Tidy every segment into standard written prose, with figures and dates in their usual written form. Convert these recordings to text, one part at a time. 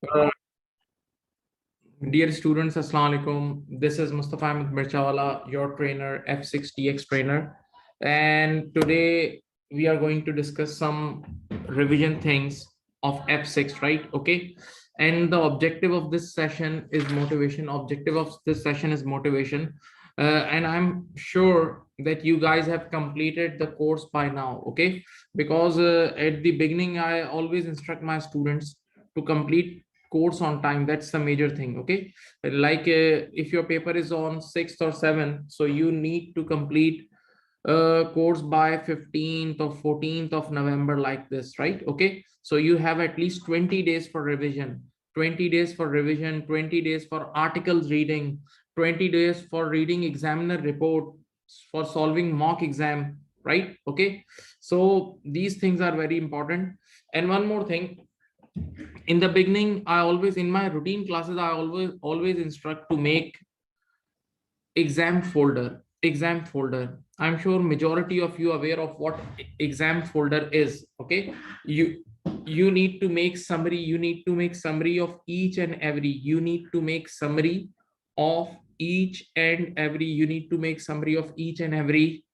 Uh, Dear students, Assalamu alaikum. This is Mustafa Mirchawala, your trainer, F6 trainer. And today we are going to discuss some revision things of F6, right? Okay. And the objective of this session is motivation. Objective of this session is motivation. And I'm sure that you guys have completed the course by now, okay? Because at the beginning, I always instruct my students to complete course on time. That's the major thing, okay? Like if your paper is on 6th or 7th, so you need to complete course by 15th or 14th of November, like this, right? Okay, so you have at least 20 days for revision, 20 days for revision, 20 days for articles reading, 20 days for reading examiner report, for solving mock exam, right? Okay, so these things are very important. And one more thing, in the beginning, I always, in my routine classes, I always instruct to make exam folder. I'm sure majority of you are aware of what exam folder is, okay? You need to make summary, you need to make summary of each and every, you need to make summary of each and every, you need to make summary of each and every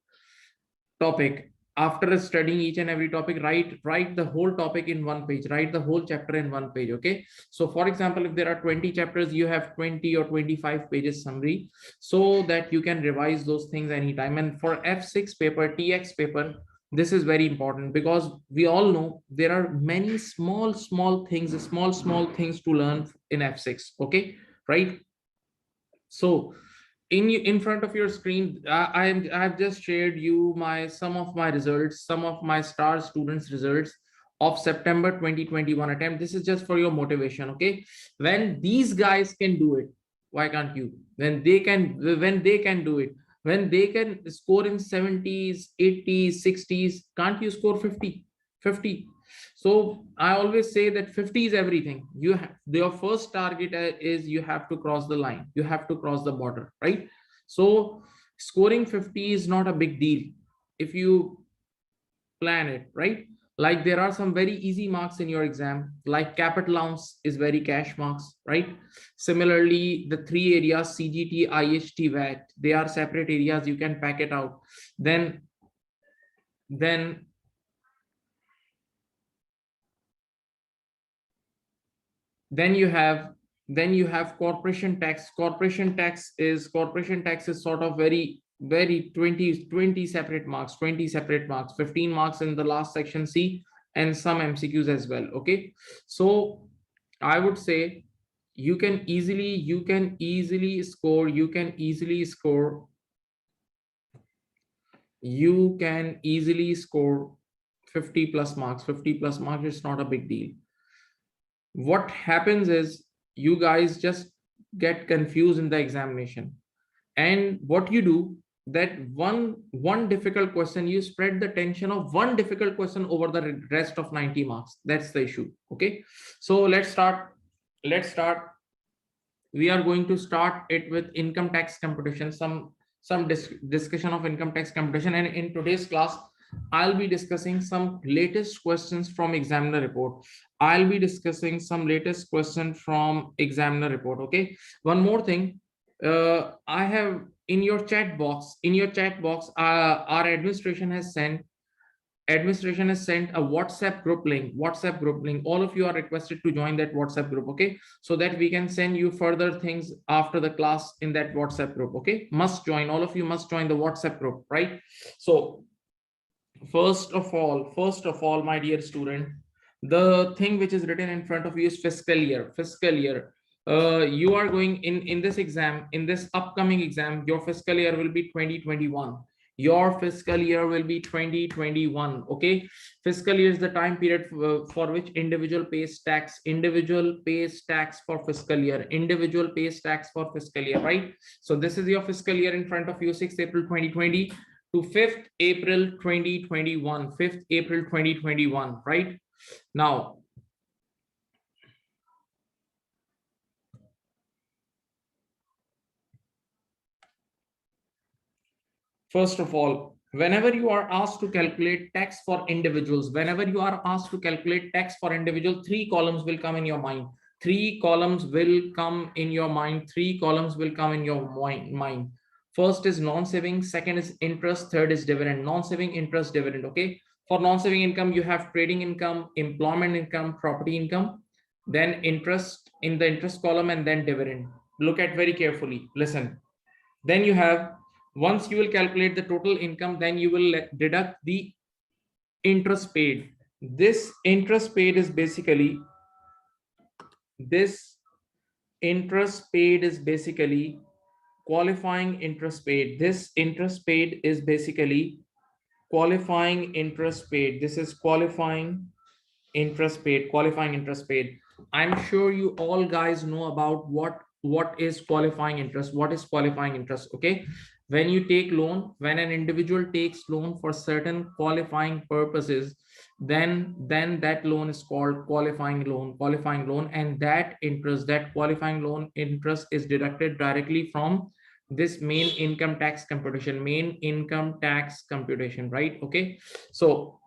topic. After studying each and every topic, write the whole topic in one page, write the whole chapter in one page, okay? So for example, if there are 20 chapters, you have 20 or 25 pages summary, so that you can revise those things anytime. And for F6 paper, TX paper, this is very important, because we all know there are many small things to learn in F6, okay, right? So in front of your screen, I've just shared you some of my results, some of my star students results of September 2021 attempt. This is just for your motivation, okay? When these guys can do it, why can't you? When they can do it, when they can score in 70s, 80s, 60s, can't you score 50? So I always say that 50 is everything. Your first target is you have to cross the line, you have to cross the border, right? So scoring 50 is not a big deal if you plan it, right? Like there are some very easy marks in your exam, like capital ounce is very cash marks, right? Similarly, the three areas, CGT, IHT, VAT, they are separate areas, you can pack it out. Then you have corporation tax. Corporation tax is sort of very 20 separate marks, 15 marks in the last section C, and some MCQs as well, okay? So I would say you can easily score 50 plus marks. 50 plus marks is not a big deal. What happens is you guys just get confused in the examination, and what you do, that one difficult question, you spread the tension of one difficult question over the rest of 90 marks. That's the issue, okay? So let's start. We are going to start it with income tax computation, some discussion of income tax computation. And in today's class, I'll be discussing some latest questions from examiner report. I'll be discussing some latest question from examiner report, okay? One more thing, I have in your chat box, our administration has sent a WhatsApp group link. All of you are requested to join that WhatsApp group, okay? So that we can send you further things after the class in that WhatsApp group, okay? All of you must join the WhatsApp group, right? So first of all, my dear student, the thing which is written in front of you is fiscal year. You are going in this exam, in this upcoming exam, your fiscal year will be 2021. Your fiscal year will be 2021, okay? Fiscal year is the time period for which individual pays tax for fiscal year, right? So this is your fiscal year in front of you, 6th April 2020 to 5th April 2021, right? Now, first of all, whenever you are asked to calculate tax for individuals, three columns will come in your mind. Three columns will come in your mind. Three columns will come in your mind. First is non-saving, second is interest, third is dividend. Non-saving, interest, dividend. Okay. For non-saving income, you have trading income, employment income, property income, then interest in the interest column, and then dividend. Look at very carefully. Listen. Then you have, once you will calculate the total income, then you will deduct the interest paid. This interest paid is basically, this interest paid is basically qualifying interest paid. This interest paid is basically qualifying interest paid. This is qualifying interest paid. Qualifying interest paid. I'm sure you all guys know about what is qualifying interest. What is qualifying interest? Okay. When you take loan, when an individual takes loan for certain qualifying purposes, then that loan is called qualifying loan, and that interest, that qualifying loan interest is deducted directly from this main income tax computation, right? Okay. So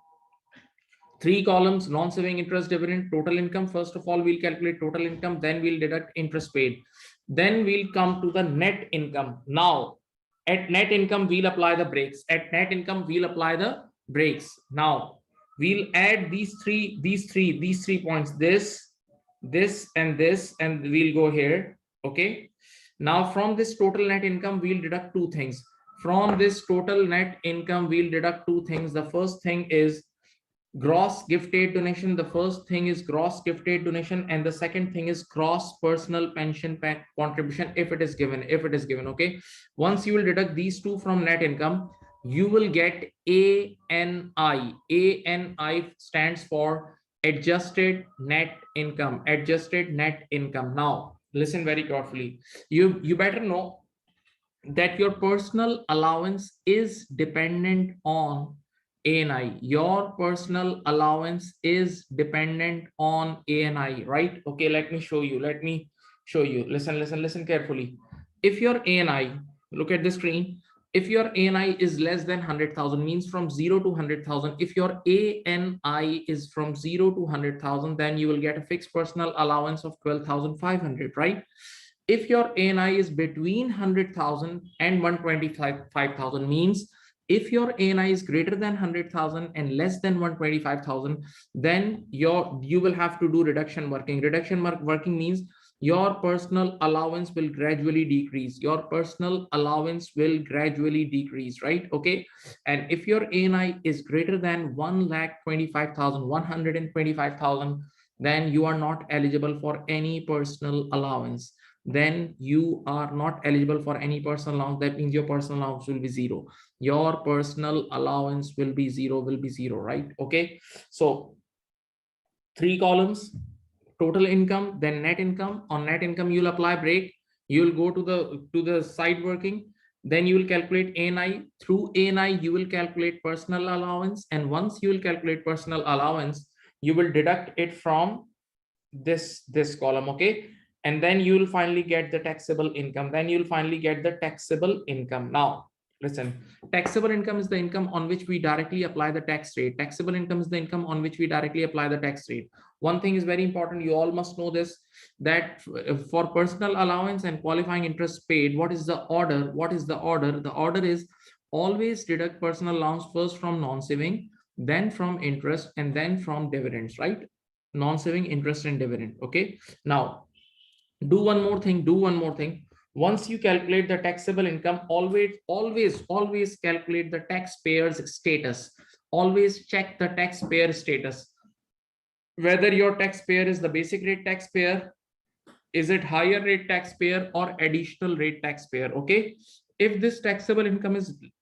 three columns: non-saving, interest, dividend, total income. First of all, we'll calculate total income, then we'll deduct interest paid, then we'll come to the net income. Now at net income, we'll apply the brakes. Now we'll add these three points, this and this, and we'll go here. Okay. Now from this total net income, we'll deduct two things. The first thing is gross gift aid donation. And the second thing is gross personal pension contribution, if it is given. Okay. Once you will deduct these two from net income, you will get ANI. ANI stands for adjusted net income. Now listen very carefully. You better know that your personal allowance is dependent on ANI. Your personal allowance is dependent on ANI, right? Okay, let me show you. Listen carefully. If your ANI, look at the screen. If your ANI is less than 100,000, means from 0 to 100,000. If your ANI is from 0 to 100,000, then you will get a fixed personal allowance of 12,500, right? If your ANI is between 100,000 and 125,000, means if your ANI is greater than 100,000 and less than 125,000, then you will have to do reduction working. Reduction working means your personal allowance will gradually decrease. Right? Okay. And if your ANI is greater than 125,000, then you are not eligible for any personal allowance. That means your personal allowance will be zero. Right? Okay. So three columns: total income, then net income. On net income, you'll apply break. You'll go to the side working. Then you will calculate ANI. Through ANI, you will calculate personal allowance. And once you will calculate personal allowance, you will deduct it from this column. Okay. And then you will finally get the taxable income. Now listen, taxable income is the income on which we directly apply the tax rate. One thing is very important, you all must know this, that for personal allowance and qualifying interest paid, what is the order? The order is always deduct personal allowance first from non-saving, then from interest, and then from dividends, right? Non-saving, interest, and dividend. Okay. Now do one more thing. Once you calculate the taxable income, always calculate the taxpayer's status. Always check the taxpayer status, whether your taxpayer is the basic rate taxpayer, is it higher rate taxpayer, or additional rate taxpayer. Okay. If this taxable income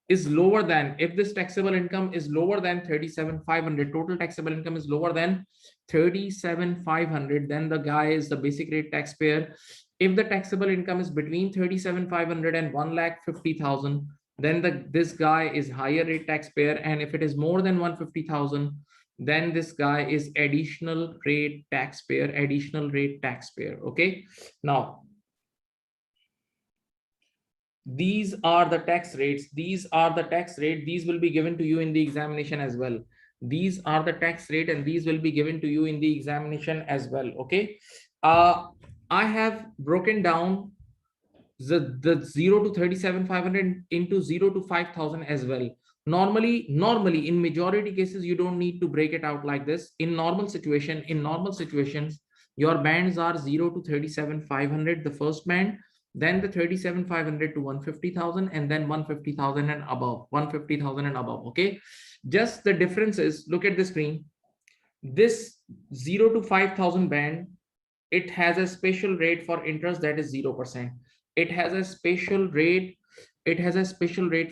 is lower than 37,500, total taxable income is lower than 37,500, then the guy is the basic rate taxpayer. If the taxable income is between 37,500 and 1,50,000, then this guy is higher rate taxpayer. And if it is more than 150,000, then this guy is additional rate taxpayer. Okay. Now these are the tax rates. These will be given to you in the examination as well. These are the tax rate, and these will be given to you in the examination as well. Okay. I have broken down the 0 to 37,500 into 0 to 5,000 as well. Normally in majority cases you don't need to break it out like this. In normal situations your bands are 0 to 37,500 the first band, then the 37,500 to 150,000, and then 150,000 and above, 150,000 and above. Okay, just the difference is, look at the screen, this 0 to 5,000 band, it has a special rate for interest that is 0%. It has a special rate,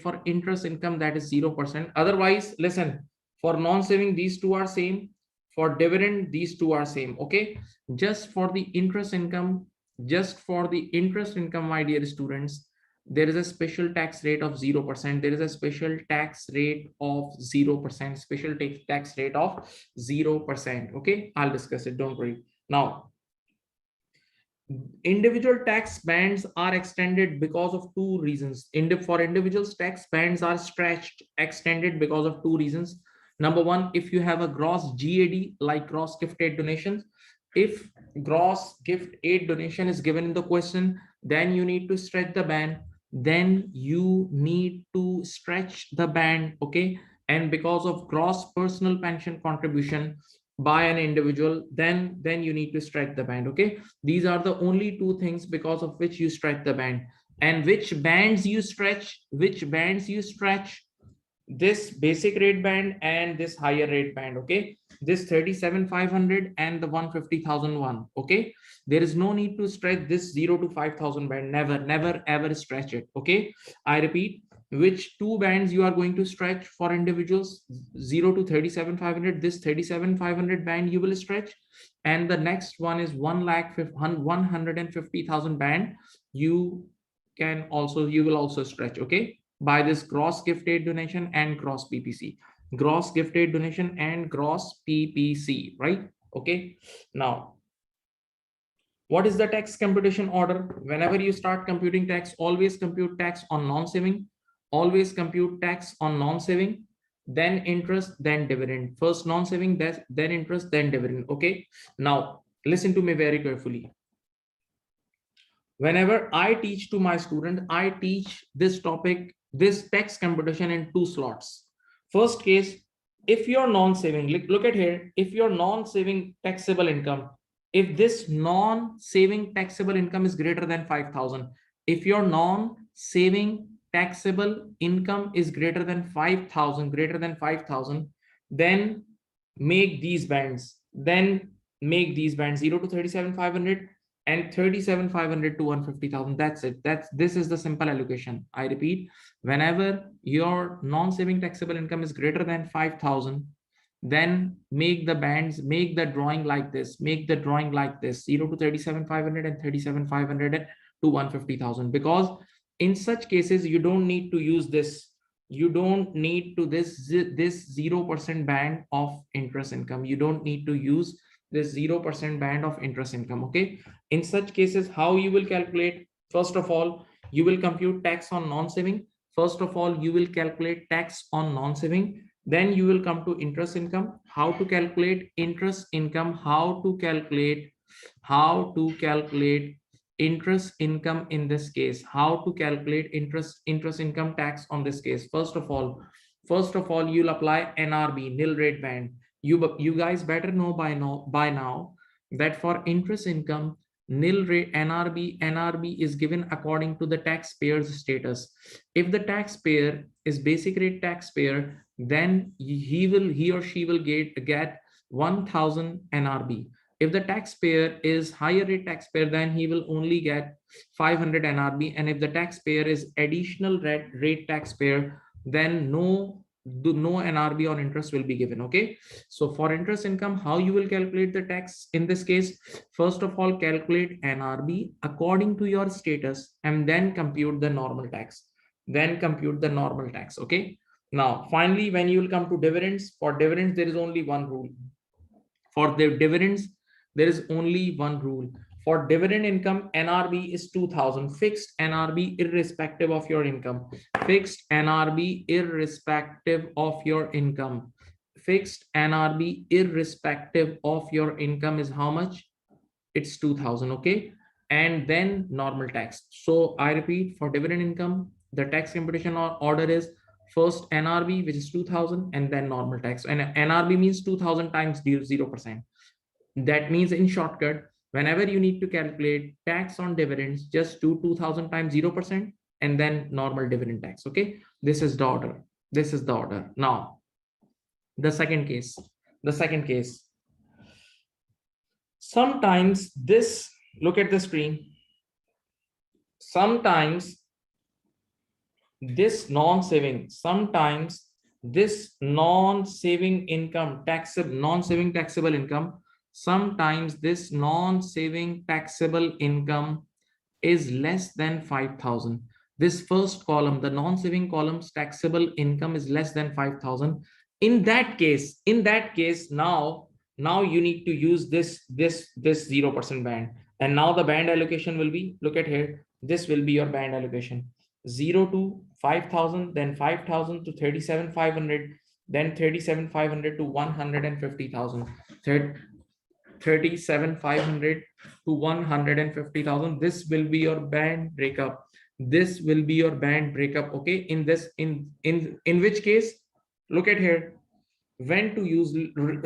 for interest income that is 0%. Otherwise, listen, for non-saving these two are same, for dividend these two are same. Okay, just for the interest income, my dear students, there is a special tax rate of 0%. There is a special tax rate of 0%, special tax rate of 0%. Okay, I'll discuss it, don't worry. Now, individual tax bands are extended because of two reasons. For individuals, tax bands are extended because of two reasons. Number one, if you have a gross GAD, like gross gift aid donations, if gross gift aid donation is given in the question, then you need to stretch the band. Okay, and because of gross personal pension contribution by an individual, then you need to stretch the band. Okay, these are the only two things because of which you stretch the band. And which bands you stretch? This basic rate band and this higher rate band. Okay, this 37,500 and the 150,001. Okay, there is no need to stretch this 0 to 5,000 band. Never ever stretch it. Okay, I repeat, which two bands you are going to stretch for individuals? 0 to 37,500, this 37,500 band you will stretch, and the next one is 150,000 band. You will also stretch. Okay, by this gross gift aid donation and gross PPC, gross gift aid donation and gross PPC, right? Okay, now what is the tax computation order? Whenever you start computing tax, always compute tax on non-saving, always compute tax on non-saving, then interest, then dividend. First non-saving, then interest, then dividend. Okay, now listen to me very carefully. Whenever I teach to my student, I teach this topic, this tax computation, in two slots. First case, if you're non-saving, look at here, if you're non-saving taxable income, if this non-saving taxable income is greater than 5,000, if your non-saving taxable income is greater than 5,000, then make these bands, 0 to 37,500 and 37,500 to 150,000. That's it. This is the simple allocation. I repeat, whenever your non-saving taxable income is greater than 5,000, then make the bands, make the drawing like this, 0 to 37,500 and 37,500 to 150,000. Because in such cases you don't need to use this, this 0% band of interest income. You don't need to use this 0% band of interest income. Okay, in such cases, how you will calculate? First of all, you will compute tax on non-saving. Then you will come to interest income. How to calculate interest income? How to calculate interest income in this case? How to calculate interest income tax on this case? First of all, you'll apply NRB, nil rate band. You guys better know by now that for interest income, nil rate NRB is given according to the taxpayer's status. If the taxpayer is basic rate taxpayer, then he or she will get 1,000 NRB. If the taxpayer is higher rate taxpayer, then he will only get 500 NRB. And if the taxpayer is additional rate taxpayer, then no NRB on interest will be given. Okay, so for interest income, how you will calculate the tax in this case? First of all, calculate NRB according to your status and then compute the normal tax. Okay, now finally, when you will come to dividends, for dividends there is only one rule. For dividend income, NRB is 2,000, fixed NRB irrespective of your income. Fixed NRB irrespective of your income is how much? it's 2000. Okay, and then normal tax. So I repeat, for dividend income, the tax computation order is first NRV, which is 2000, and then normal tax. And NRV means 2000 times 0%. That means, in shortcut, whenever you need to calculate tax on dividends, just do 2000 times 0% and then normal dividend tax. Okay, this is the order. This is the order. Now, the second case. The second case. Sometimes this, look at the screen. Sometimes this non-saving, sometimes this non-saving income, non-saving taxable income, sometimes this non-saving taxable income is less than 5,000. This first column, the non-saving column's taxable income is less than 5,000. In that case, now you need to use this 0% band. And now the band allocation will be, look at here, this will be your band allocation. 0 to 5,000, then 5,000 to 37,500, then 37,500 to 150,000, 37,500 to 150,000. This will be your band breakup. This will be your band breakup. Okay, in this, in which case, look at here, when to use,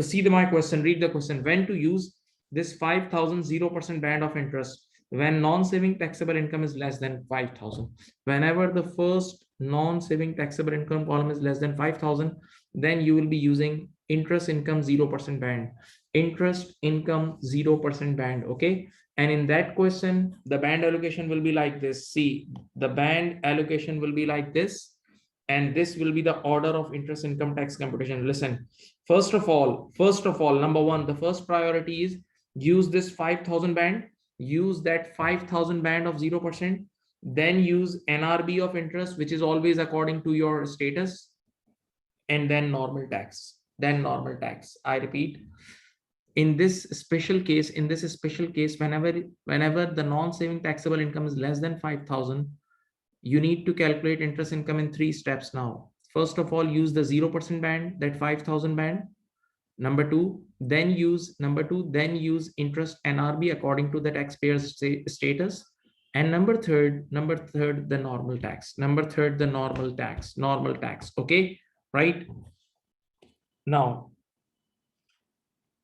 see my question, read the question. When to use this 5,000 0% band of interest? When non-saving taxable income is less than 5,000. Whenever the first non-saving taxable income column is less than 5,000, then you will be using interest income 0% band. Interest income 0% band. Okay, and in that question, the band allocation will be like this. See, the band allocation will be like this, and this will be the order of interest income tax computation. Listen, first of all, number one, the first priority is use this 5,000 band. Use that 5,000 band of 0%, then use NRB of interest, which is always according to your status, and then normal tax. I repeat, in this special case, whenever the non-saving taxable income is less than 5,000, you need to calculate interest income in 3 steps now. First of all, use the 0% band, that 5,000 band. Number two, then use interest NRB according to the taxpayer's status. And number third, the normal tax. Normal tax. Okay, right? Now,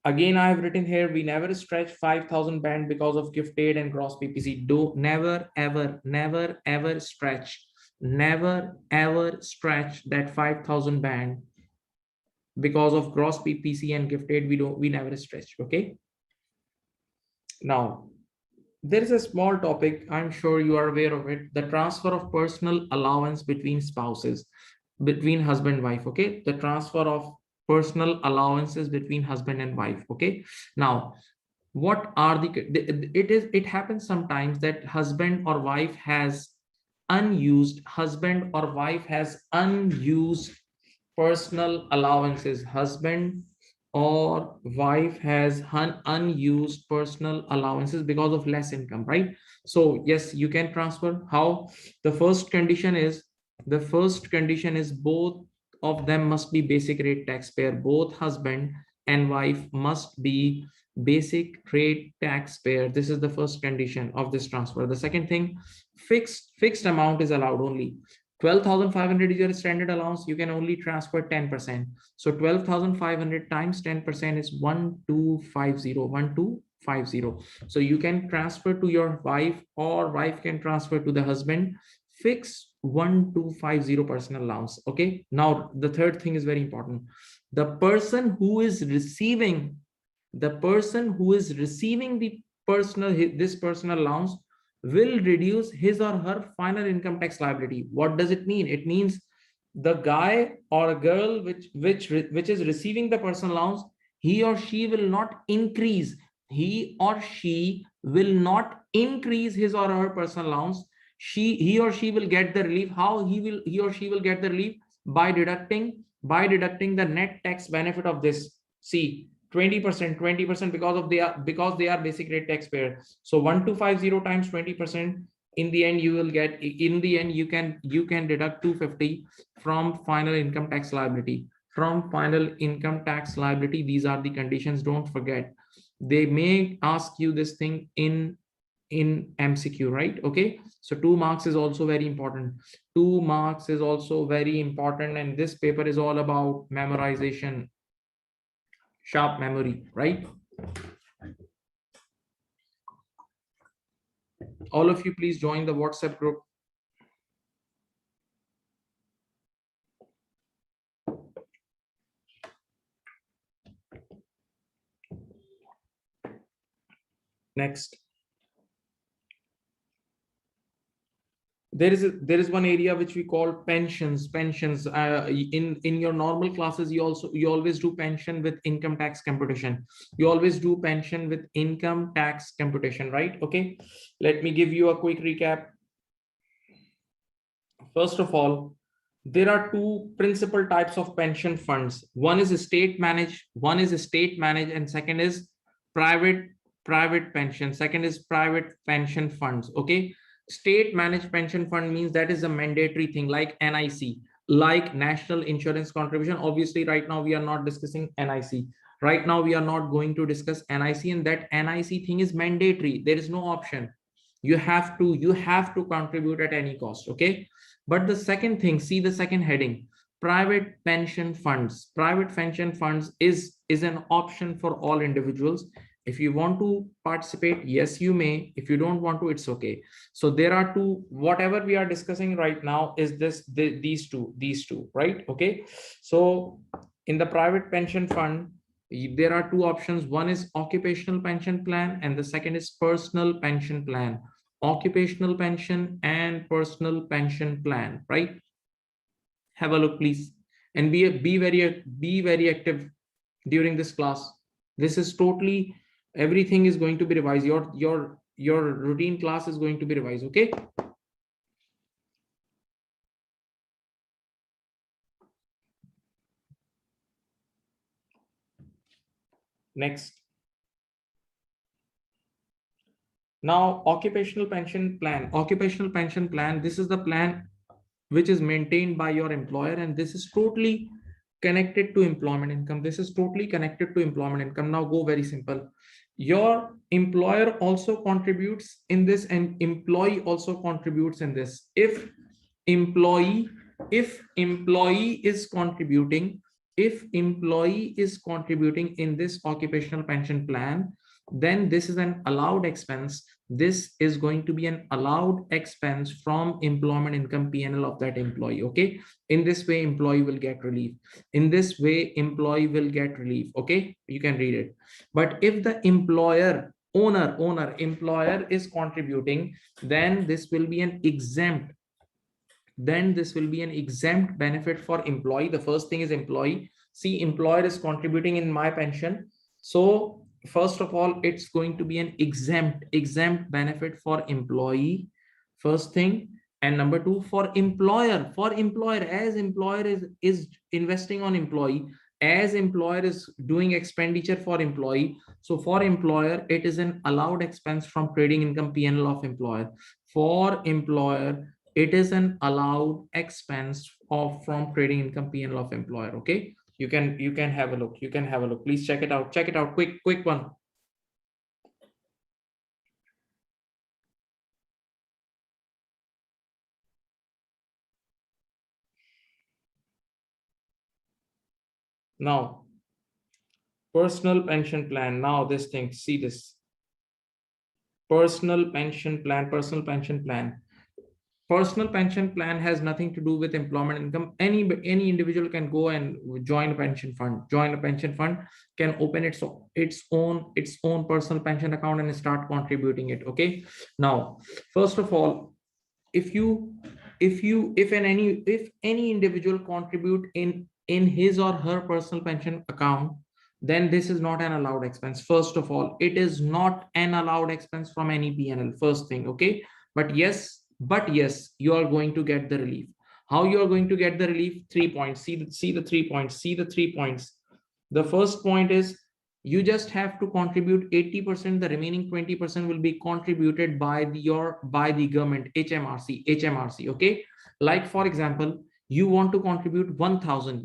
again, I have written here, we never stretch 5,000 band because of gift aid and gross PPC. Never ever stretch that 5,000 band because of gross PPC and gift aid. We never stretch. Okay. Now, there is a small topic, I'm sure you are aware of it, the transfer of personal allowance between spouses, between husband and wife. Okay, the transfer of personal allowances between husband and wife. Okay, now what are it happens sometimes that husband or wife has unused personal allowances. Husband or wife has unused personal allowances because of less income, right? So yes, you can transfer. How? The first condition is both of them must be basic rate taxpayer. Both husband and wife must be basic rate taxpayer. This is the first condition of this transfer. The second thing, fixed amount is allowed only. 12,500 is your standard allowance. You can only transfer 10%. So 12,500 times 10% is 1250. So you can transfer to your wife, or wife can transfer to the husband, fixed 1250 personal allowance. Okay. Now the third thing is very important. The person who is receiving the personal allowance will reduce his or her final income tax liability. What does it mean? It means the guy or girl which is receiving the personal allowance, he or she will not increase his or her personal allowance. He or she will get the relief. How he or she will get the relief? By deducting the net tax benefit of this. See, 20% because they are basic rate taxpayer. So 1250 times 20%, in the end you can deduct 250 from final income tax liability. These are the conditions. Don't forget, They may ask you this thing in MCQ, right? Okay, so 2 marks is also very important. 2 marks is also very important, and this paper is all about memorization, sharp memory, right? All of you, please join the WhatsApp group. Next, there is one area which we call pensions. In your normal classes, you always do pension with income tax computation. You always do pension with income tax computation, right? Okay, let me give you a quick recap. First of all, there are 2 principal types of pension funds. One is state managed, and second is private pension. Second is private pension funds. Okay, state managed pension fund means that is a mandatory thing, like NIC, like national insurance contribution. Obviously, right now we are not discussing NIC. Right now we are not going to discuss NIC, and that NIC thing is mandatory. There is no option. You have to contribute at any cost. Okay, but the second thing, see the second heading, private pension funds. Private pension funds is an option for all individuals. If you want to participate, yes, you may. If you don't want to, it's okay. So there are 2, whatever we are discussing right now is these two, right? Okay, so in the private pension fund, there are 2 options. One is occupational pension plan, and the second is personal pension plan. Occupational pension and personal pension plan, right? Have a look, please, and be very active during this class. This is totally, everything is going to be revised. Your routine class is going to be revised. Okay, next. Now, occupational pension plan. Occupational pension plan, this is the plan which is maintained by your employer, and this is totally connected to employment income. This is totally connected to employment income. Now go very simple. Your employer also contributes in this, and employee also contributes in this. If employee is contributing, in this occupational pension plan, then this is an allowed expense. This is going to be an allowed expense from employment income P&L of that employee. Okay, in this way employee will get relief. Okay, you can read it. But if the employer employer is contributing, then this will be an exempt benefit for employee. The first thing is employee. See, employer is contributing in my pension, so first of all, it's going to be an exempt benefit for employee, first thing. And number 2, for employer, as employer is investing on employee, as employer is doing expenditure for employee, so for employer it is an allowed expense from trading income P&L of employer. For employer, it is an allowed expense from trading income P&L of employer. Okay, you can have a look. Please check it out. Quick one. Now, personal pension plan. Now this thing, see this personal pension plan. Personal pension plan has nothing to do with employment income. Any individual can go and join a pension fund. Can open its own personal pension account and start contributing it. Okay, now first of all, if any individual contribute in his or her personal pension account, then this is not an allowed expense. First of all, it is not an allowed expense from any P&L, first thing. Okay, but yes, you are going to get the relief. How you are going to get the relief? 3 points. See the 3 points. The first point is, you just have to contribute 80%. The remaining 20% will be contributed by the government, HMRC. Okay, like for example, you want to contribute 1,000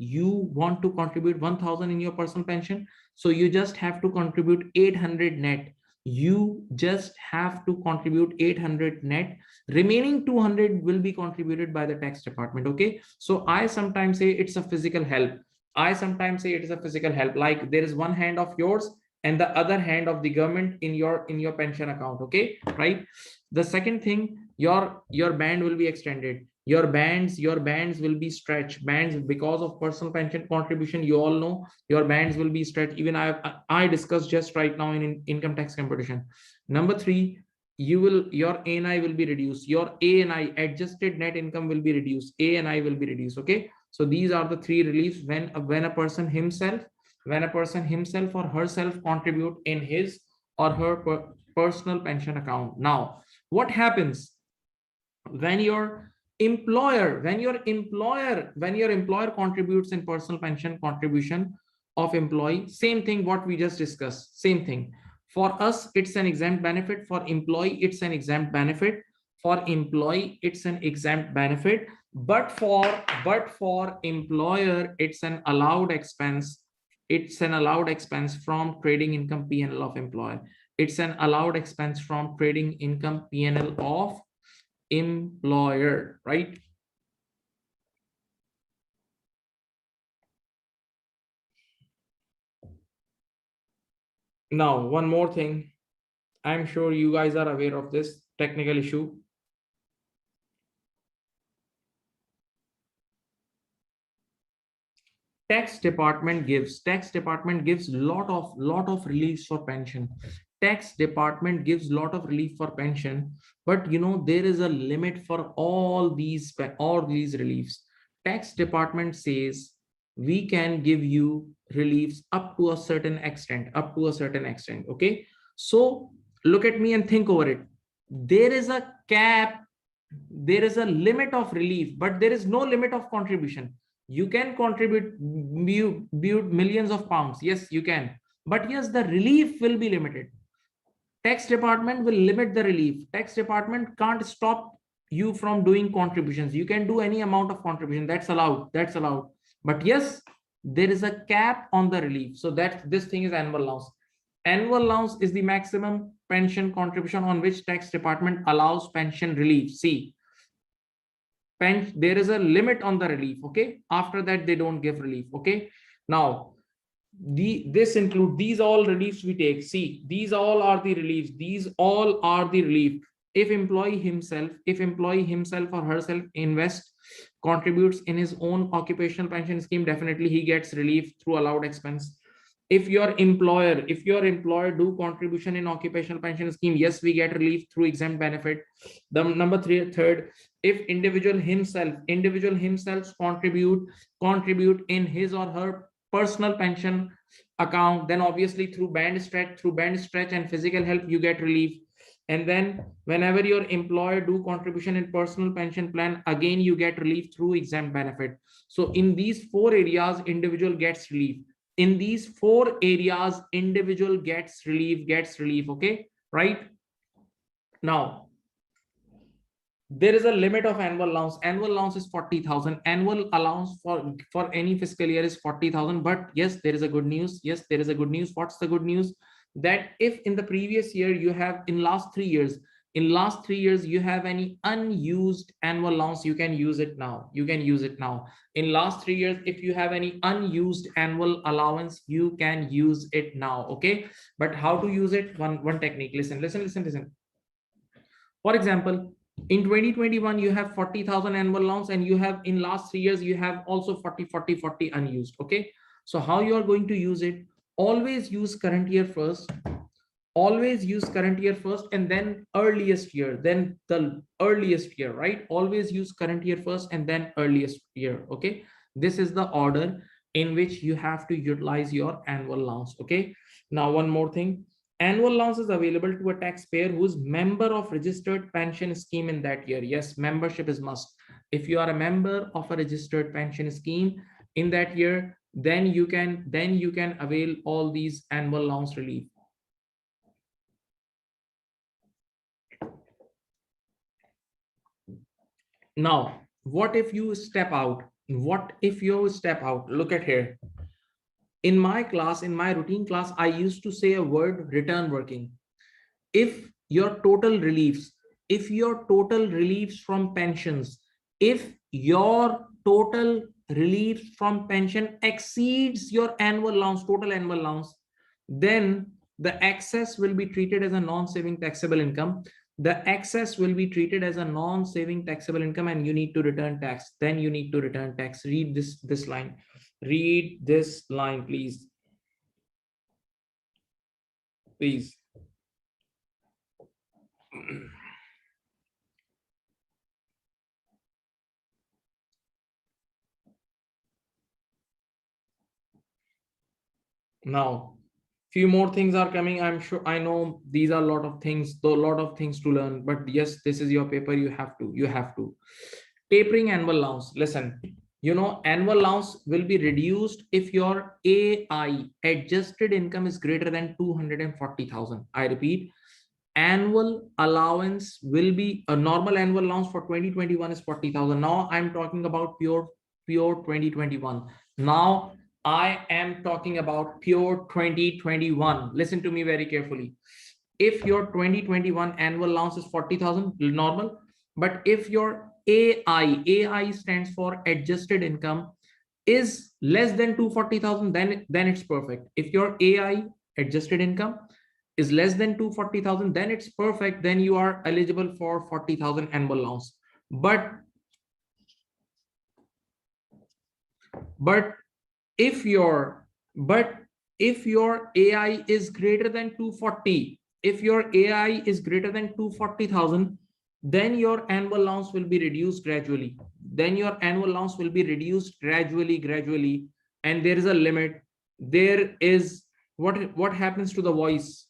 in your personal pension, So you just have to contribute 800 net. You just have to contribute 800 net. Remaining 200 will be contributed by the tax department. Okay, so I sometimes say it's a physical help. I sometimes say it is a physical help, like there is one hand of yours and the other hand of the government in your pension account. Okay, right? The second thing, your band will be extended. Your bands will be stretched. Bands, because of personal pension contribution, you all know your bands will be stretched. Even I discussed just right now in income tax competition. Number three, your ANI will be reduced. Your ANI, adjusted net income, will be reduced. ANI will be reduced. Okay, so these are the three reliefs when a person himself or herself contribute in his or her personal pension account. Now, what happens when your employer contributes in personal pension contribution of employee? Same thing what we just discussed, same thing. For us it's an exempt benefit. For employee it's an exempt benefit. For employee it's an exempt benefit, but for employer it's an allowed expense. It's an allowed expense from trading income P&L of employer. It's an allowed expense from trading income P&L of employer, right? Now, one more thing. I'm sure you guys are aware of this technical issue. Tax department gives lot of reliefs for pension. Tax department gives lot of relief for pension, but you know there is a limit for all these reliefs. Tax department says we can give you reliefs up to a certain extent. Okay, so look at me and think over it. There is a cap, there is a limit of relief, but there is no limit of contribution. You can contribute millions of pounds, yes you can, but yes, the relief will be limited. Tax department will limit the relief. Tax department can't stop you from doing contributions. You can do any amount of contribution, that's allowed, but yes, there is a cap on the relief. So that this thing is annual allowance. Annual allowance is the maximum pension contribution on which tax department allows pension relief. See, there is a limit on the relief. Okay, after that they don't give relief. Okay, now this include these all reliefs we take. See, these all are the reliefs. These all are the relief. If employee himself or herself contributes in his own occupational pension scheme, definitely he gets relief through allowed expense. If your employer do contribution in occupational pension scheme, yes, we get relief through exempt benefit. The third, if individual himself contribute in his or her personal pension account, then obviously through band stretch and physical help you get relief. And then whenever your employer do contribution in personal pension plan, again you get relief through exempt benefit. So in these four areas individual gets relief. In these four areas individual gets relief. Okay, right? Now there is a limit of annual allowance. Annual allowance is 40,000. Annual allowance for any fiscal year is 40,000. But yes, there is a good news. What's the good news? That if in the previous year you have, in last 3 years you have any unused annual allowance, you can use it now. In last 3 years, if you have any unused annual allowance, you can use it now. Okay, but how to use it? One technique. Listen. For example, in 2021 you have 40,000 annual allowance, and you have in last 3 years you have also 40 unused. Okay, so how you are going to use it? Always use current year first, and then earliest year, then the earliest year, right? Always use current year first and then earliest year. Okay, this is the order in which you have to utilize your annual allowance. Okay, now one more thing. Annual allowance is available to a taxpayer who is member of registered pension scheme in that year. Yes, membership is must. If you are a member of a registered pension scheme in that year, then you can avail all these annual allowance relief. Now, what if you step out? Look at here. In my class, in my routine class, I used to say a word, return working. If your total reliefs, if your total reliefs from pensions, if your total reliefs from pension exceeds your annual allowance, total annual allowance, then the excess will be treated as a non-saving taxable income. The excess will be treated as a non-saving taxable income, and you need to return tax. Then you need to return tax. Read this line. Read this line, please. Please. Now, few more things are coming. I'm sure, I know these are a lot of things, though a lot of things to learn, but yes, this is your paper. You have to tapering annual allowance. Listen, annual allowance will be reduced if your AI, adjusted income, is greater than 240,000. I repeat, annual allowance will be a normal annual allowance for 2021 is 40,000. Now I'm talking about pure 2021. Now I am talking about pure 2021. Listen to me very carefully. If your 2021 annual allowance is 40,000 normal, but if your AI stands for adjusted income, is less than 240,000, then it's perfect. If your AI, adjusted income, is less than 240,000, then it's perfect. Then you are eligible for 40,000 annual allowance. But if your AI is greater than 240, if your AI is greater than 240,000, then your annual allowance will be reduced gradually. Then your annual allowance will be reduced gradually, and there is a limit. There is what happens to the voice?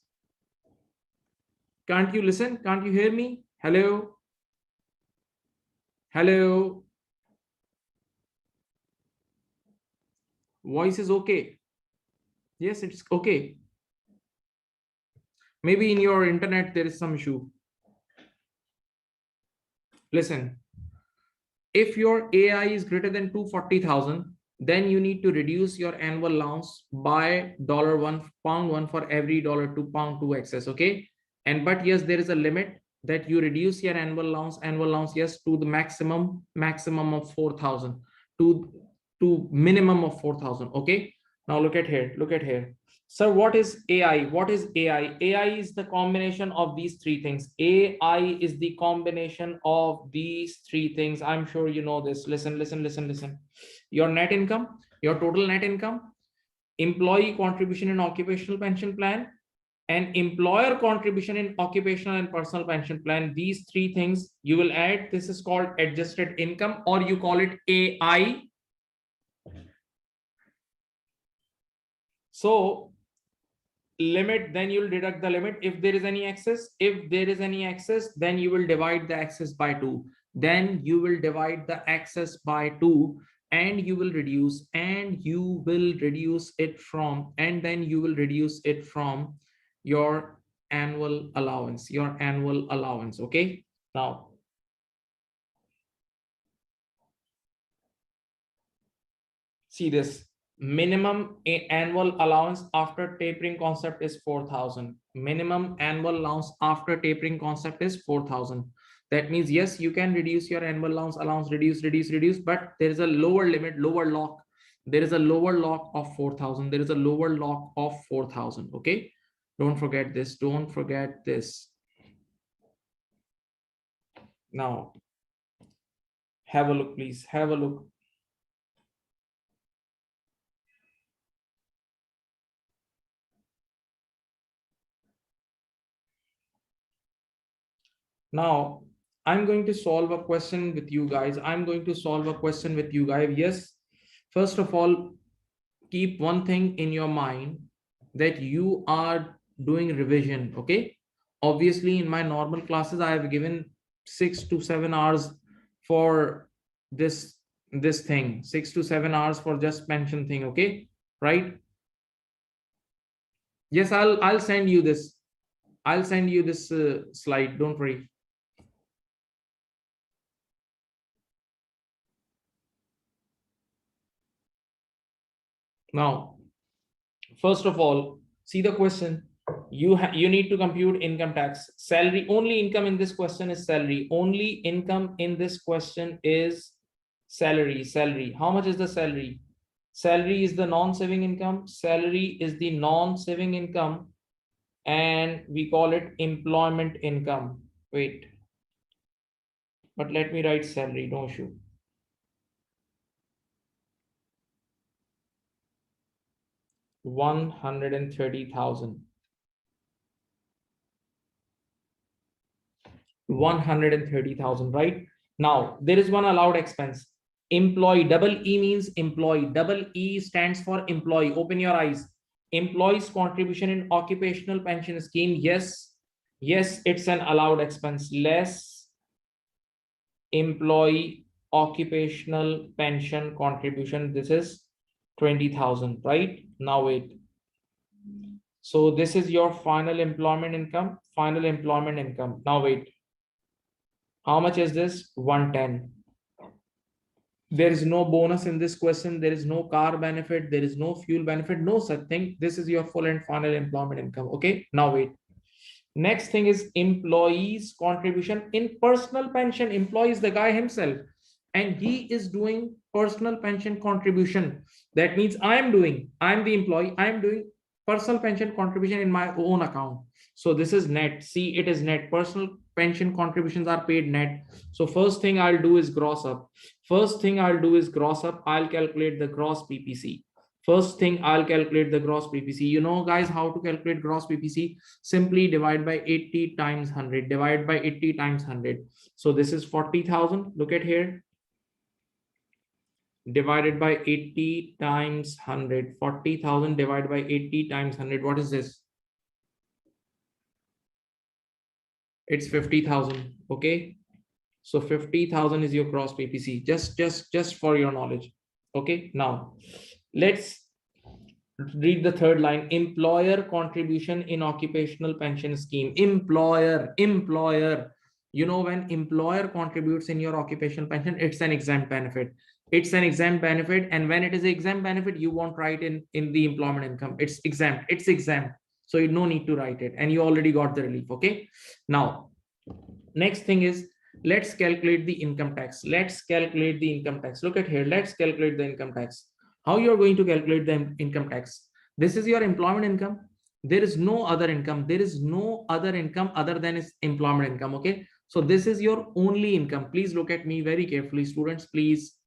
Can't you listen? Can't you hear me? Hello? Hello? Voice is okay. Yes, it's okay. Maybe in your internet there is some issue. Listen, if your AI is greater than 240,000, then you need to reduce your annual allowance by $1, £1 for every $2 excess. Okay. And but yes, there is a limit that you reduce your annual allowance, yes, to the maximum of 4,000, to minimum of 4,000. Okay. Now look at here. So what is AI? What is AI? AI is the combination of these three things. AI is the combination of these three things. I'm sure you know this. Listen. Your net income, your total net income, employee contribution in occupational pension plan, and employer contribution in occupational and personal pension plan. These three things you will add. This is called adjusted income, or you call it AI. So limit, then you'll deduct the limit. If there is any excess, then you will divide the excess by 2. Then you will divide the excess by 2, and you will reduce it from, and then you will reduce it from your annual allowance, Okay. Now see this. Minimum annual allowance after tapering concept is 4,000. Minimum annual allowance after tapering concept is 4,000. That means yes, you can reduce your annual allowance, reduce, but there is a lower limit, lower lock. There is a lower lock of 4,000. There is a lower lock of 4,000. Okay, don't forget this. Now have a look, please. Have a look. Now, I'm going to solve a question with you guys. Yes, first of all, keep one thing in your mind, that you are doing revision. Okay. Obviously, in my normal classes, I have given 6 to 7 hours for this thing, 6 to 7 hours for just pension thing. Okay. Right. Yes, I'll send you this. Slide. Don't worry. Now, First of all, see the question. You need to compute income tax. Salary, only income in this question is salary. Only income in this question is salary. How much is the salary? Salary is the non-saving income. Salary is the non-saving income, and we call it employment income. Wait, but let me write salary, no issue. 130,000. 130,000, right? Now, there is one allowed expense. Employee, double E means employee. Double E stands for employee. Open your eyes. Employees contribution in occupational pension scheme. Yes, yes, it's an allowed expense. Less employee occupational pension contribution. This is 20,000, right? Now wait. So this is your final employment income. Final employment income. Now wait. How much is this? 110. There is no bonus in this question. There is no car benefit. There is no fuel benefit. No such thing. This is your full and final employment income. Okay. Now wait. Next thing is employees contribution in personal pension. Employee is the guy himself, and he is doing personal pension contribution. That means I'm the employee. I'm doing personal pension contribution in my own account. So this is net. See, it is net. Personal pension contributions are paid net. So first thing I'll do is gross up. I'll calculate the gross PPC. First thing I'll calculate the gross PPC. You know, guys, how to calculate gross PPC? Simply divide by 80 times 100. Divide by 80 times 100. So this is 40,000. Look at here. Divided by 80 times 100. 40,000 divided by 80 times 100. What is this? It's 50,000. Okay. So 50,000 is your gross PPC. Just for your knowledge. Okay. Now let's read the third line. Employer contribution in occupational pension scheme. Employer. You know, when employer contributes in your occupational pension, it's an exempt benefit. And when it is an exempt benefit, you won't write in the employment income. It's exempt. So you no need to write it, and you already got the relief. Okay. Now, next thing is, let's calculate the income tax. Look at here. Let's calculate the income tax. How you're going to calculate the income tax? This is your employment income. There is no other income. Other than its employment income. Okay. So this is your only income. Please look at me very carefully, students, please.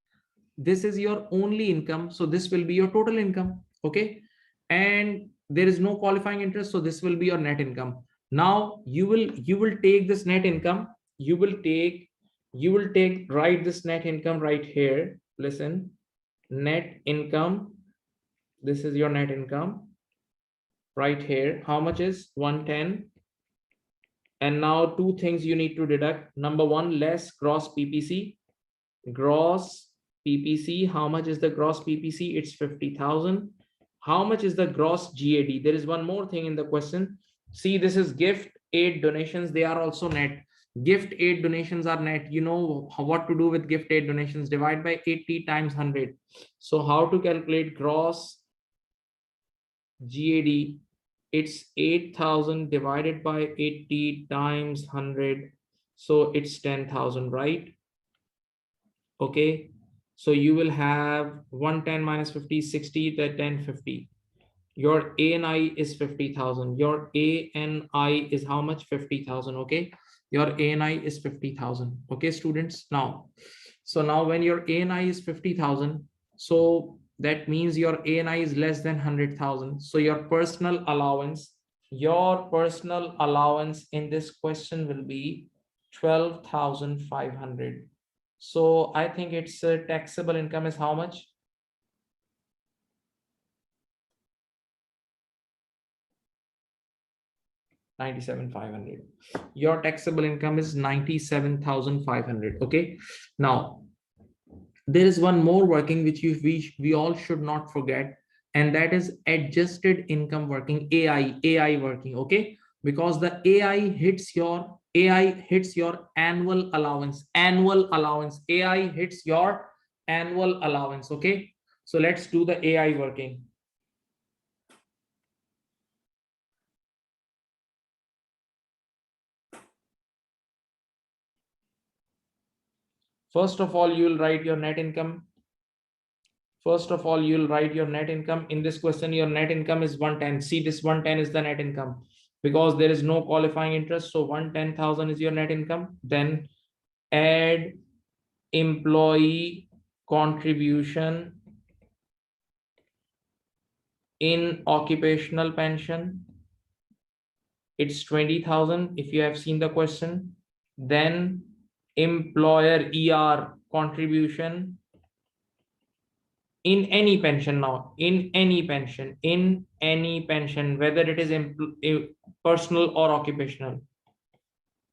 This is your only income. So this will be your total income. Okay. And there is no qualifying interest. So this will be your net income. Now you will take this net income. Write this net income right here. Listen, net income. This is your net income right here. How much is 110? And now two things you need to deduct. Number one, less gross PPC. How much is the gross PPC? It's 50,000. How much is the gross GAD? There is one more thing in the question. See, this is gift aid donations. They are also net. Gift aid donations are net. You know what to do with gift aid donations. Divide by 80 times 100. So how to calculate gross GAD? It's 8,000 divided by 80 times 100. So it's 10,000, right? Okay. So you will have 110 minus 50, 60, the 10, 50. Your ANI is 50,000. Your ANI is how much? 50,000. Okay. Your ANI is 50,000. Okay, students. Now, so now when your ANI is 50,000, so that means your ANI is less than 100,000. So your personal allowance in this question will be 12,500. So I think its taxable income is how much? 97,500. Your taxable income is 97,500. Okay. Now, there is one more working which we all should not forget, and that is adjusted income working, AI working. Okay, because the AI hits your annual allowance. AI hits your annual allowance. Okay, so let's do the AI working. First of all, you will write your net income. First of all, you'll write your net income. In this question, your net income is 110. See, this 110 is the net income because there is no qualifying interest. So 110,000 is your net income. Then add employee contribution in occupational pension. It's 20,000 if you have seen the question. Then employer ER contribution in any pension. Now in any pension, whether it is personal or occupational,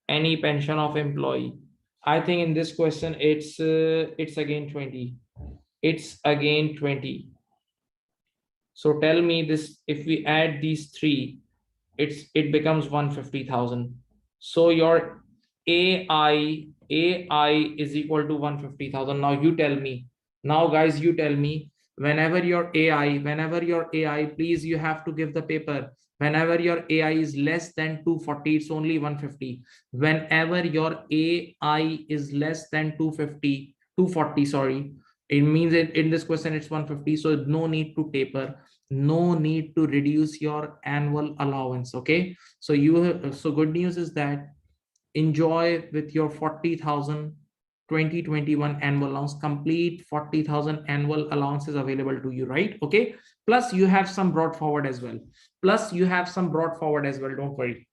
any pension of employee. I think in this question it's again 20. It's again 20. So tell me this, if we add these three, it becomes 150,000. So your AI is equal to 150,000. Now you tell me. Now guys, you tell me, whenever your AI, please, you have to give the paper. Whenever your AI is less than 240, it's only 150. Whenever your AI is less than 240, sorry, it means in this question it's 150. So no need to taper, no need to reduce your annual allowance. Okay, so so good news is that enjoy with your 40,000 2021 annual allowance. Complete 40,000 annual allowance is available to you, right? Okay, plus you have some brought forward as well. Don't worry.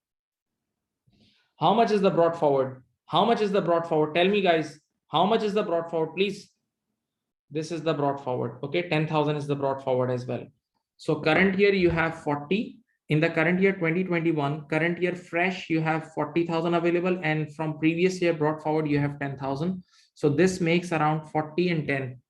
How much is the brought forward? Tell me guys, how much is the brought forward, please? This is the brought forward. Okay, 10,000 is the brought forward as well. So current year you have 40. In the current year 2021, current year fresh, you have 40,000 available, and from previous year brought forward you have 10,000. So this makes around 40 and 10.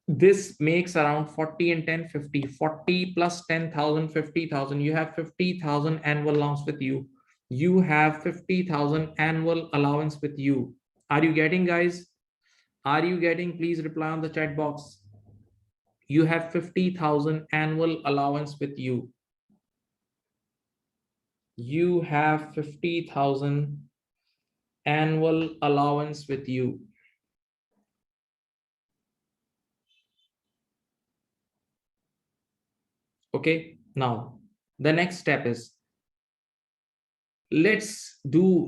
This makes around 40 and 10, 50. 40 plus 10,000, 50,000. You have 50,000 annual allowance with you. You have 50,000 annual allowance with you. Are you getting, guys? Are you getting? Please reply on the chat box. You have 50,000 annual allowance with you. You have 50,000 annual allowance with you. Okay, now the next step is let's do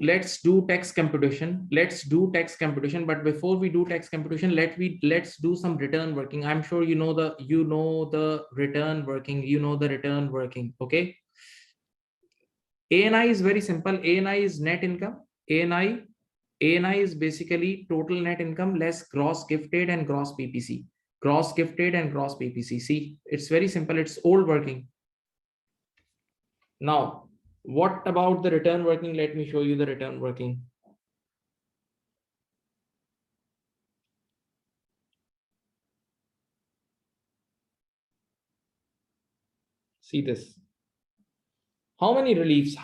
tax computation. But before we do tax computation, let's do some return working. I'm sure you know the return working. Okay, ANI is very simple. ANI is net income. ANI is basically total net income less gross gifted and gross PPC. See, it's very simple. It's old working. Now, what about the return working? Let me show you the return working. See this. How many reliefs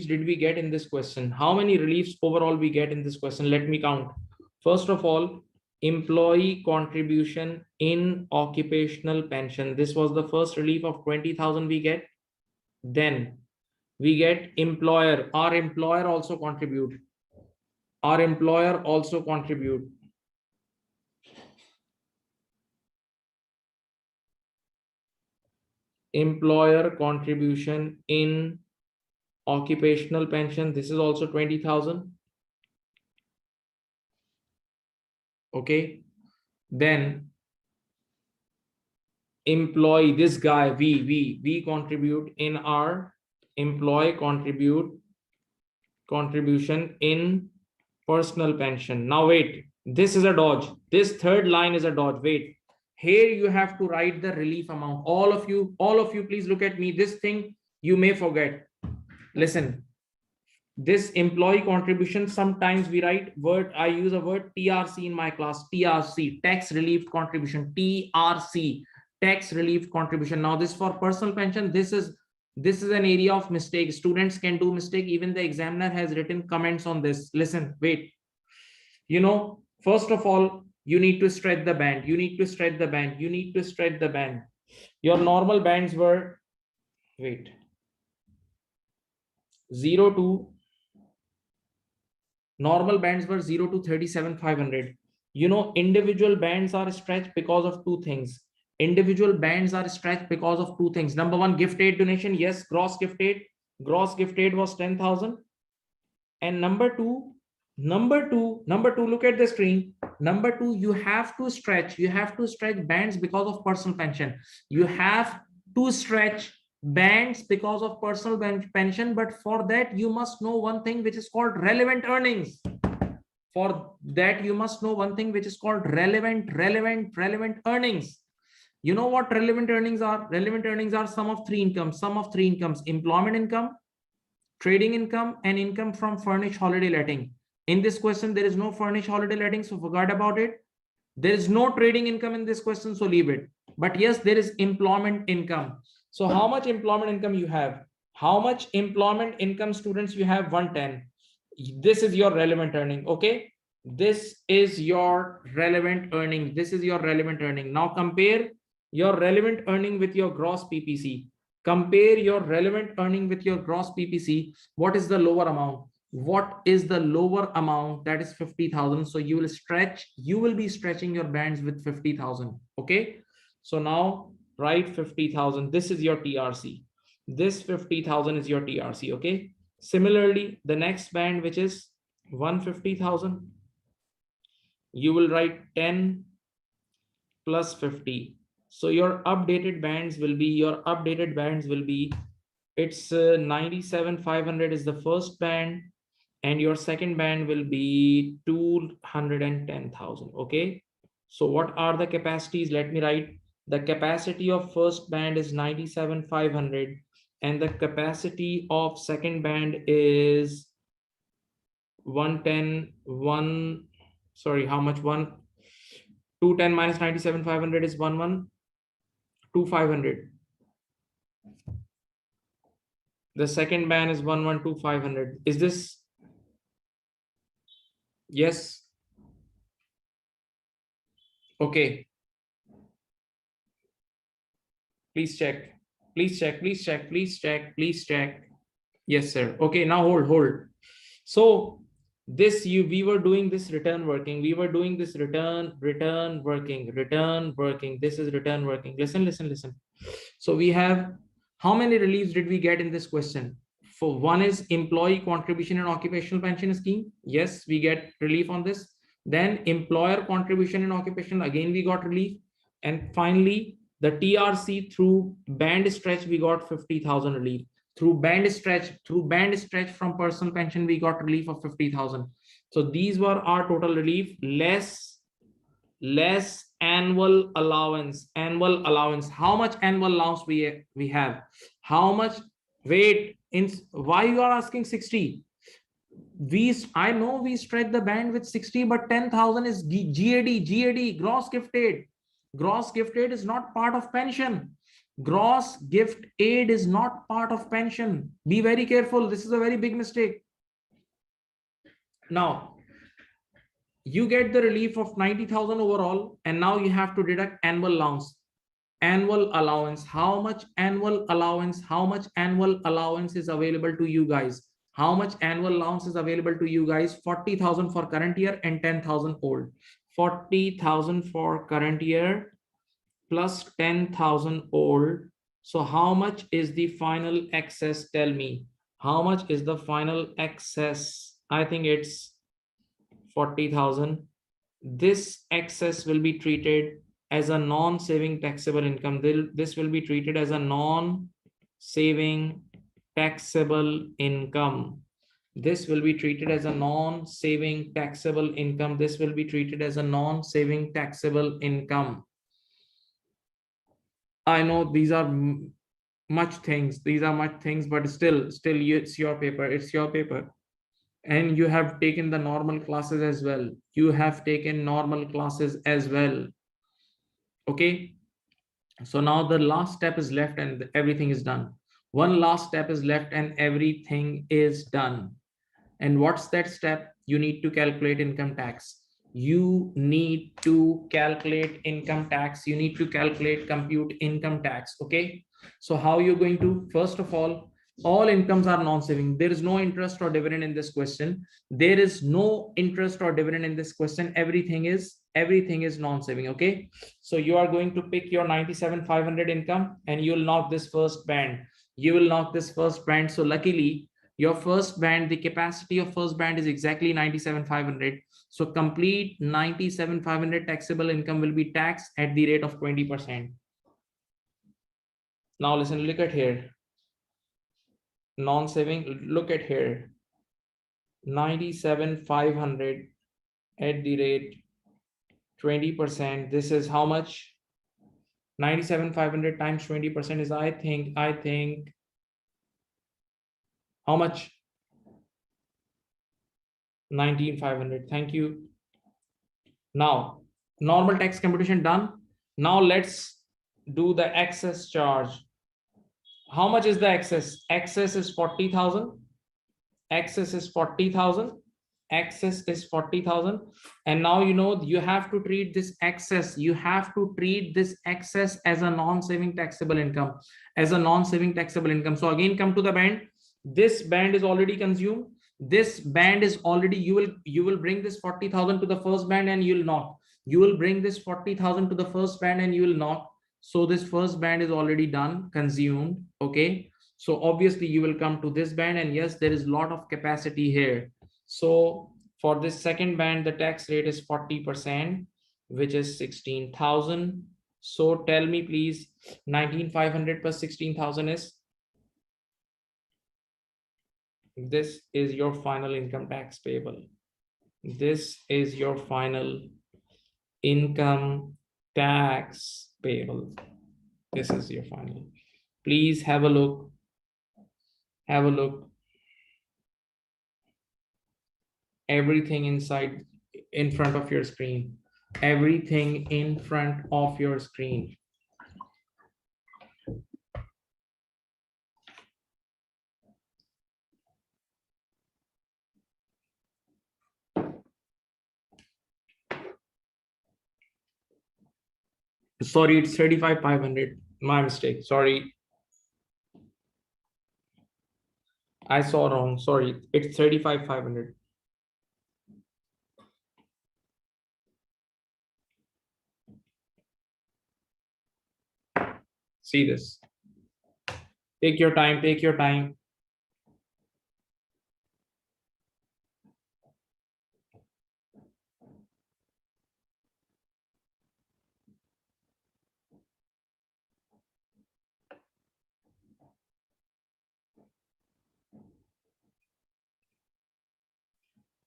did we get in this question? How many reliefs overall we get in this question? Let me count. First of all, employee contribution in occupational pension. This was the first relief of 20,000 we get. Then we get employer. Our employer also contribute. Employer contribution in occupational pension. This is also 20,000. Okay, then employee, this guy, we contribute in our employee contribution in personal pension. Now wait, this is a dodge. This third line is a dodge. Wait, here you have to write the relief amount. All of you, please look at me. This thing you may forget. Listen, this employee contribution, sometimes we write word, I use a word TRC in my class. TRC, tax relief contribution. TRC, tax relief contribution. Now this for personal pension, this is an area of mistake. Students can do mistake. Even the examiner has written comments on this. Listen, wait, first of all, you need to stretch the band. Your normal bands were, wait, 0 to Normal bands were 0 to 37,500. You know, individual bands are stretched because of two things. Individual bands are stretched because of two things. Number one, gift aid donation. Yes, gross gift aid was 10,000. And number two, look at the screen. Number two, you have to stretch bands because of personal pension. You have to stretch bands because of personal pension, but for that you must know one thing which is called relevant earnings. For that you must know one thing which is called relevant earnings. You know what relevant earnings are? Relevant earnings are sum of three incomes, employment income, trading income, and income from furnished holiday letting. In this question, there is no furnished holiday letting, so forget about it. There is no trading income in this question, so leave it. But yes, there is employment income. So how much employment income you have? How much employment income, students, you have? 110. This is your relevant earning. Okay, this is your relevant earning. Now compare your relevant earning with your gross PPC. Compare your relevant earning with your gross PPC. What is the lower amount? That is 50,000. So you will be stretching your bands with 50,000. Okay, so now write 50,000. This is your TRC. This 50,000 is your TRC. Okay, similarly, the next band, which is 150,000, you will write 10 plus 50. So your updated bands will be it's 97,500 is the first band, and your second band will be 210,000. Okay, so what are the capacities? Let me write. The capacity of first band is 97,500, and the capacity of second band is 110. How much? 210 minus 97,500 is 11,2,500. The second band is 11,2,500. Is this? Yes. Okay. Please check. Yes, sir. Okay, now hold. So we were doing this return working. This is return working. Listen. So we have, how many reliefs did we get in this question? For one is employee contribution and occupational pension scheme. Yes, we get relief on this. Then employer contribution and occupational, again we got relief. And finally, the TRC through band stretch, we got 50,000 relief. Through band stretch from personal pension, we got relief of 50,000. So these were our total relief, less annual allowance. How much annual allowance we have? How much? Wait, why you are asking 60? I know we stretch the band with 60, but 10,000 is GAD, gross gift aid. Gross gift aid is not part of pension. Gross gift aid is not part of pension. Be very careful. This is a very big mistake. Now, you get the relief of 90,000 overall, and now you have to deduct annual allowance. How much annual allowance is available to you guys? 40,000 for current year and 10,000 old. 40,000 for current year plus 10,000 old. So how much is the final excess? Tell me, how much is the final excess? I think it's 40,000. This excess will be treated as a non-saving taxable income. This will be treated as a non-saving taxable income. This will be treated as a non-saving taxable income. I know these are much things, but still it's your paper. And you have taken the normal classes as well. Okay, so now the last step is left and everything is done. One last step is left and everything is done. And what's that step? You need to calculate income tax. You need to compute income tax. Okay, so how you're going to? First of all, All incomes are non-saving. There is no interest or dividend in this question. There is no interest or dividend in this question. Everything is non-saving. Okay, so you are going to pick your 97,500 income and you will knock this first band. So luckily your first band, the capacity of first band is exactly 97,500. So complete 97,500 taxable income will be taxed at the rate of 20%. Now listen, look at here. Non-saving, look at here. 97,500 at the rate 20%. This is how much? 97,500 times 20% is, I think, how much? 19,500. Thank you. Now, normal tax computation done. Now let's do the excess charge. How much is the excess? Excess is 40,000. Excess is 40,000. Excess is 40,000. And now you know you have to treat this excess. You have to treat this excess as a non-saving taxable income. So again, come to the band. This band is already consumed. This band is already, you will bring this 40,000 to the first band and you'll knock. You will bring this 40,000 to the first band and you will knock. So this first band is already done, consumed. Okay, so obviously you will come to this band, and yes, there is a lot of capacity here. So for this second band, the tax rate is 40%, which is 16,000. So tell me please, 19,500 plus 16,000 is, this is your final income tax payable. This is your final income tax payable. This is your final. Please have a look. Everything inside, in front of your screen. Everything in front of your screen. Sorry, it's 35,500. My mistake. Sorry. I saw wrong. Sorry. It's 35,500. See this. Take your time. Take your time.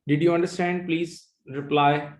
Did you understand? Please reply.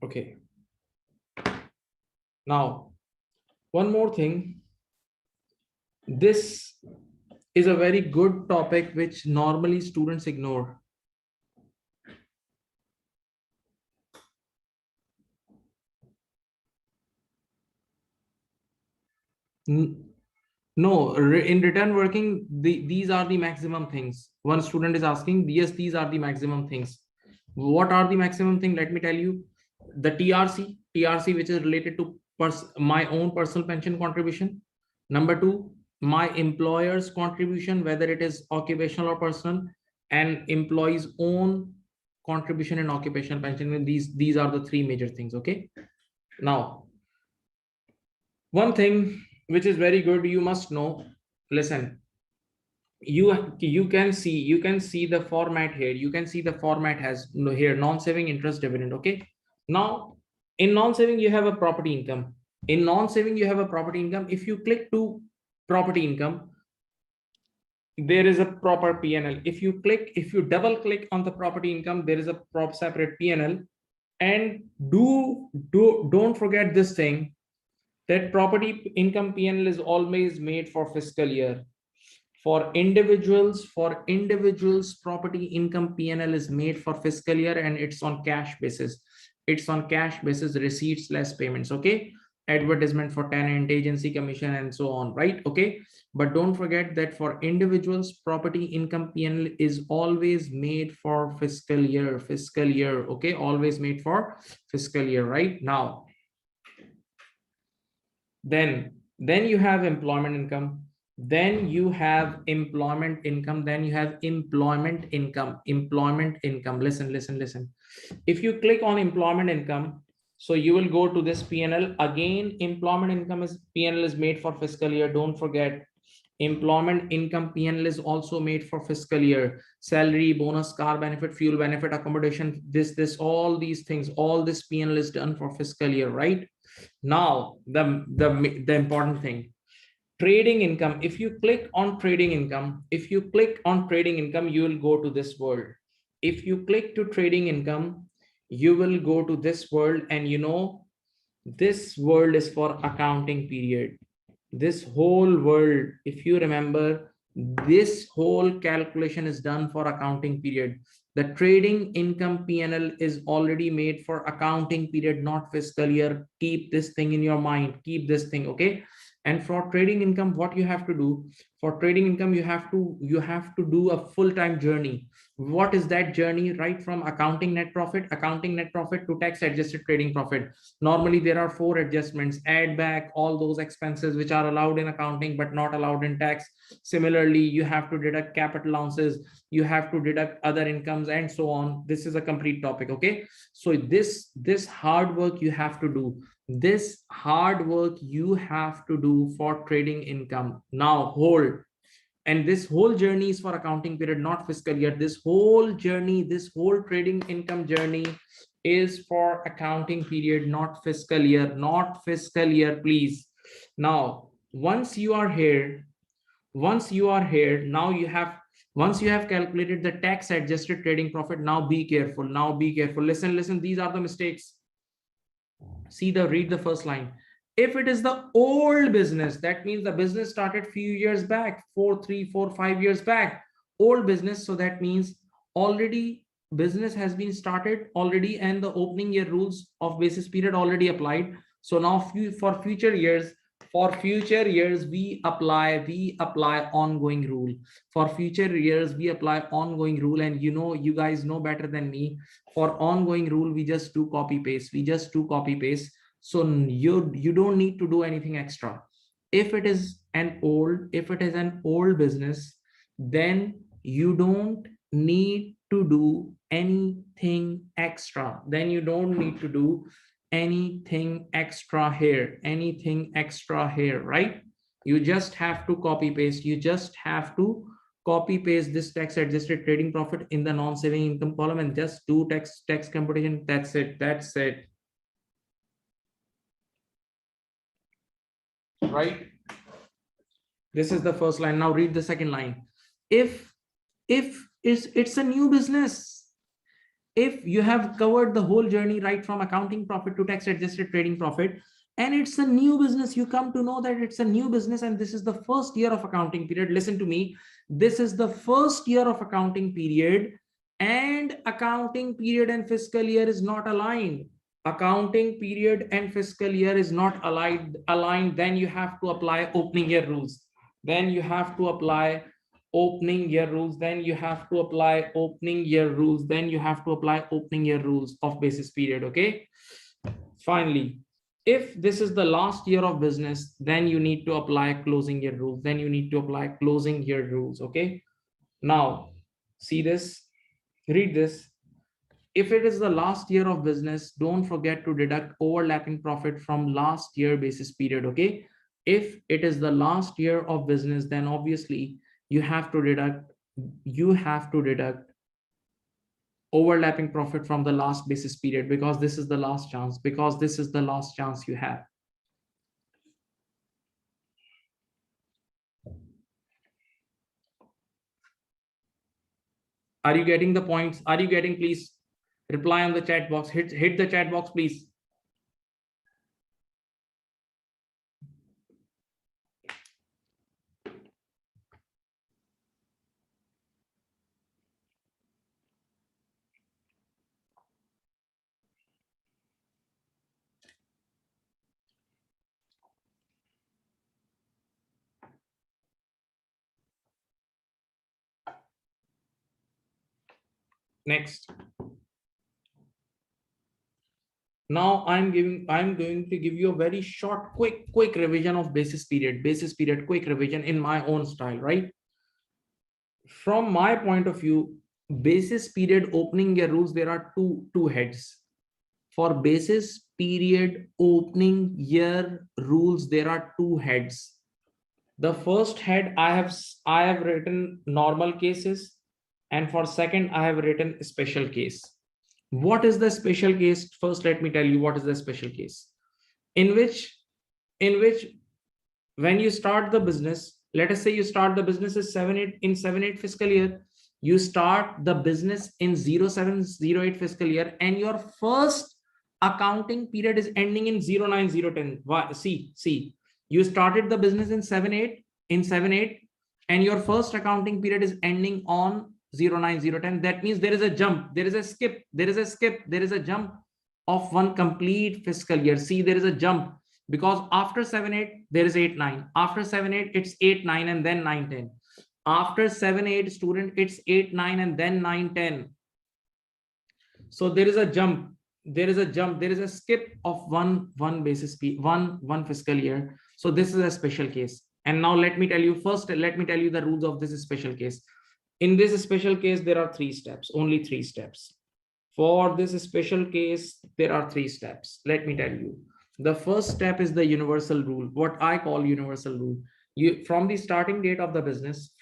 Okay. Now, one more thing. This is a very good topic which normally students ignore. No, in return working, these are the maximum things. One student is asking, yes, these are the maximum things. What are the maximum thing? Let me tell you. The TRC, which is related to my own personal pension contribution. Number two, my employer's contribution, whether it is occupational or personal, and employees' own contribution and occupational pension. These are the three major things. Okay. Now, one thing which is very good, you must know. Listen, you can see the format here. You can see the format has here non-saving, interest, dividend. Okay. Now, in non-saving, you have a property income. In non-saving, you have a property income. If you click to property income, there is a proper P&L. If you double click on the property income, there is a separate P&L. And don't forget this thing. that property income P&L is always made for fiscal year. For individuals, property income P&L is made for fiscal year, and it's on cash basis. It's on cash basis, receipts less payments. Okay. Advertisement for tenant, agency commission, and so on, right? Okay. But don't forget that for individuals, property income P&L is always made for fiscal year. Okay. Always made for fiscal year, right? Now, then you have employment income, then you have employment income, then you have employment income. Listen. If you click on employment income, so you will go to this P&L. Again, employment income is P&L is made for fiscal year. Don't forget, employment income P&L is also made for fiscal year. Salary, bonus, car benefit, fuel benefit, accommodation, this all these things, all this P&L is done for fiscal year, right? Now, the important thing, trading income. If you click on trading income, you will go to this world. If you click to trading income, you will go to this world, and you know, this world is for accounting period. This whole world, if you remember, this whole calculation is done for accounting period. The trading income P&L is already made for accounting period, not fiscal year. Keep this thing in your mind. Keep this thing, okay? And for trading income, what you have to do, for trading income, you have to do a full-time journey. What is that journey? Right from accounting net profit to tax adjusted trading profit. Normally there are 4 adjustments: add back all those expenses which are allowed in accounting but not allowed in tax. Similarly, you have to deduct capital allowances, you have to deduct other incomes, and so on. This is a complete topic, okay? So this hard work you have to do. This hard work you have to do for trading income. Now hold. And this whole journey is for accounting period, not fiscal year. This whole journey, this whole trading income journey is for accounting period, not fiscal year. Not fiscal year, please. Now, once you are here, once you have calculated the tax adjusted trading profit. Now be careful. Listen, these are the mistakes. Read the first line. If it is the old business, that means the business started few years back, 5 years back, old business. So that means already business has been started already, and the opening year rules of basis period already applied. So now for future years, we apply ongoing rule. For future years, we apply ongoing rule. And you guys know better than me, for ongoing rule, we just do copy paste. So you don't need to do anything extra. If it is an old business, then you don't need to do anything extra. Here, right? You just have to copy paste. This tax adjusted trading profit in the non-saving income column, and just do tax computation. That's it. Right? This is the first line. Now read the second line. If it's a new business, if you have covered the whole journey right from accounting profit to tax adjusted trading profit, and it's a new business, you come to know that it's a new business, and this is the first year of accounting period. Listen to me. This is the first year of accounting period, and accounting period and fiscal year is not aligned. Accounting period and fiscal year is not aligned. Then you have to apply opening year rules. Then you have to apply opening year rules of basis period. Okay. Finally, if this is the last year of business, then you need to apply closing year rules. Okay. Now see this, read this. If it is the last year of business, don't forget to deduct overlapping profit from last year basis period. Okay. If it is the last year of business, then obviously you have to deduct overlapping profit from the last basis period, because this is the last chance you have. Are you getting the points? Please reply on the chat box. Hit the chat box, please. Next. Now I'm going to give you a very short, quick revision of basis period, quick revision in my own style, right? From my point of view, basis period opening year rules, there are two heads. For basis period opening year rules, there are two heads. The first head I have written normal cases, and for second I have written special case. What is the special case? First, let me tell you what is the special case. In which when you start the business, let us say you start the business is 7-8 fiscal year, you start the business in 07-08 fiscal year, and your first accounting period is ending in 09-010. See, you started the business in 7-8 and your first accounting period is ending on 09-010. That means there is a jump, there is a skip, there is a jump of one complete fiscal year. See, there is a jump, because after 7-8 there is 8-9, after 7-8 it's 8-9 and then 9-10, after 7-8 student it's 8-9 and then 9-10. So there is a jump, there is a skip of one fiscal year. So this is a special case. And now let me tell you the rules of this special case. In this special case, there are only three steps. For this special case, there are 3 steps. Let me tell you. The first step is the universal rule, what I call universal rule. From the starting date of the business,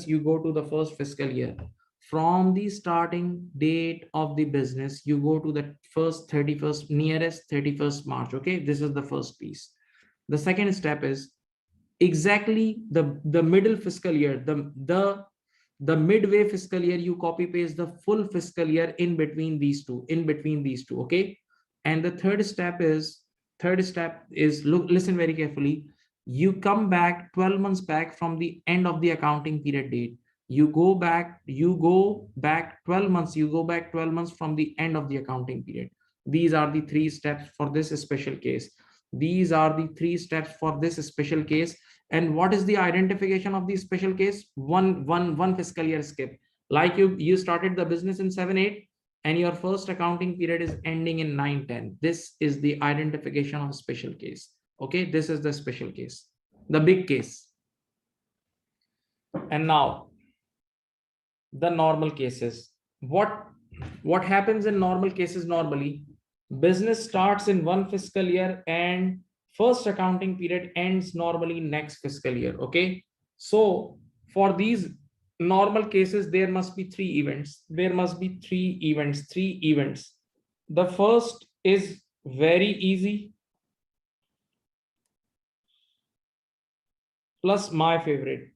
you go to the first fiscal year. From the starting date of the business, you go to the nearest 31st March. Okay, this is the first piece. The second step is exactly the middle fiscal year, the midway fiscal year, you copy paste the full fiscal year in between these two. Okay. And the third step is look, listen very carefully. You come back 12 months back from the end of the accounting period date. You go back 12 months from the end of the accounting period. These are the 3 steps for this special case. And what is the identification of the special case? One fiscal year skip. Like you started the business in 7-8 and your first accounting period is ending in 9-10. This is the identification of special case. Okay, this is the special case, the big case. And now the normal cases. What happens in normal cases? Normally business starts in one fiscal year and first accounting period ends normally next fiscal year. Okay, so for these normal cases, there must be 3 events. Three events. The first is very easy, plus my favorite.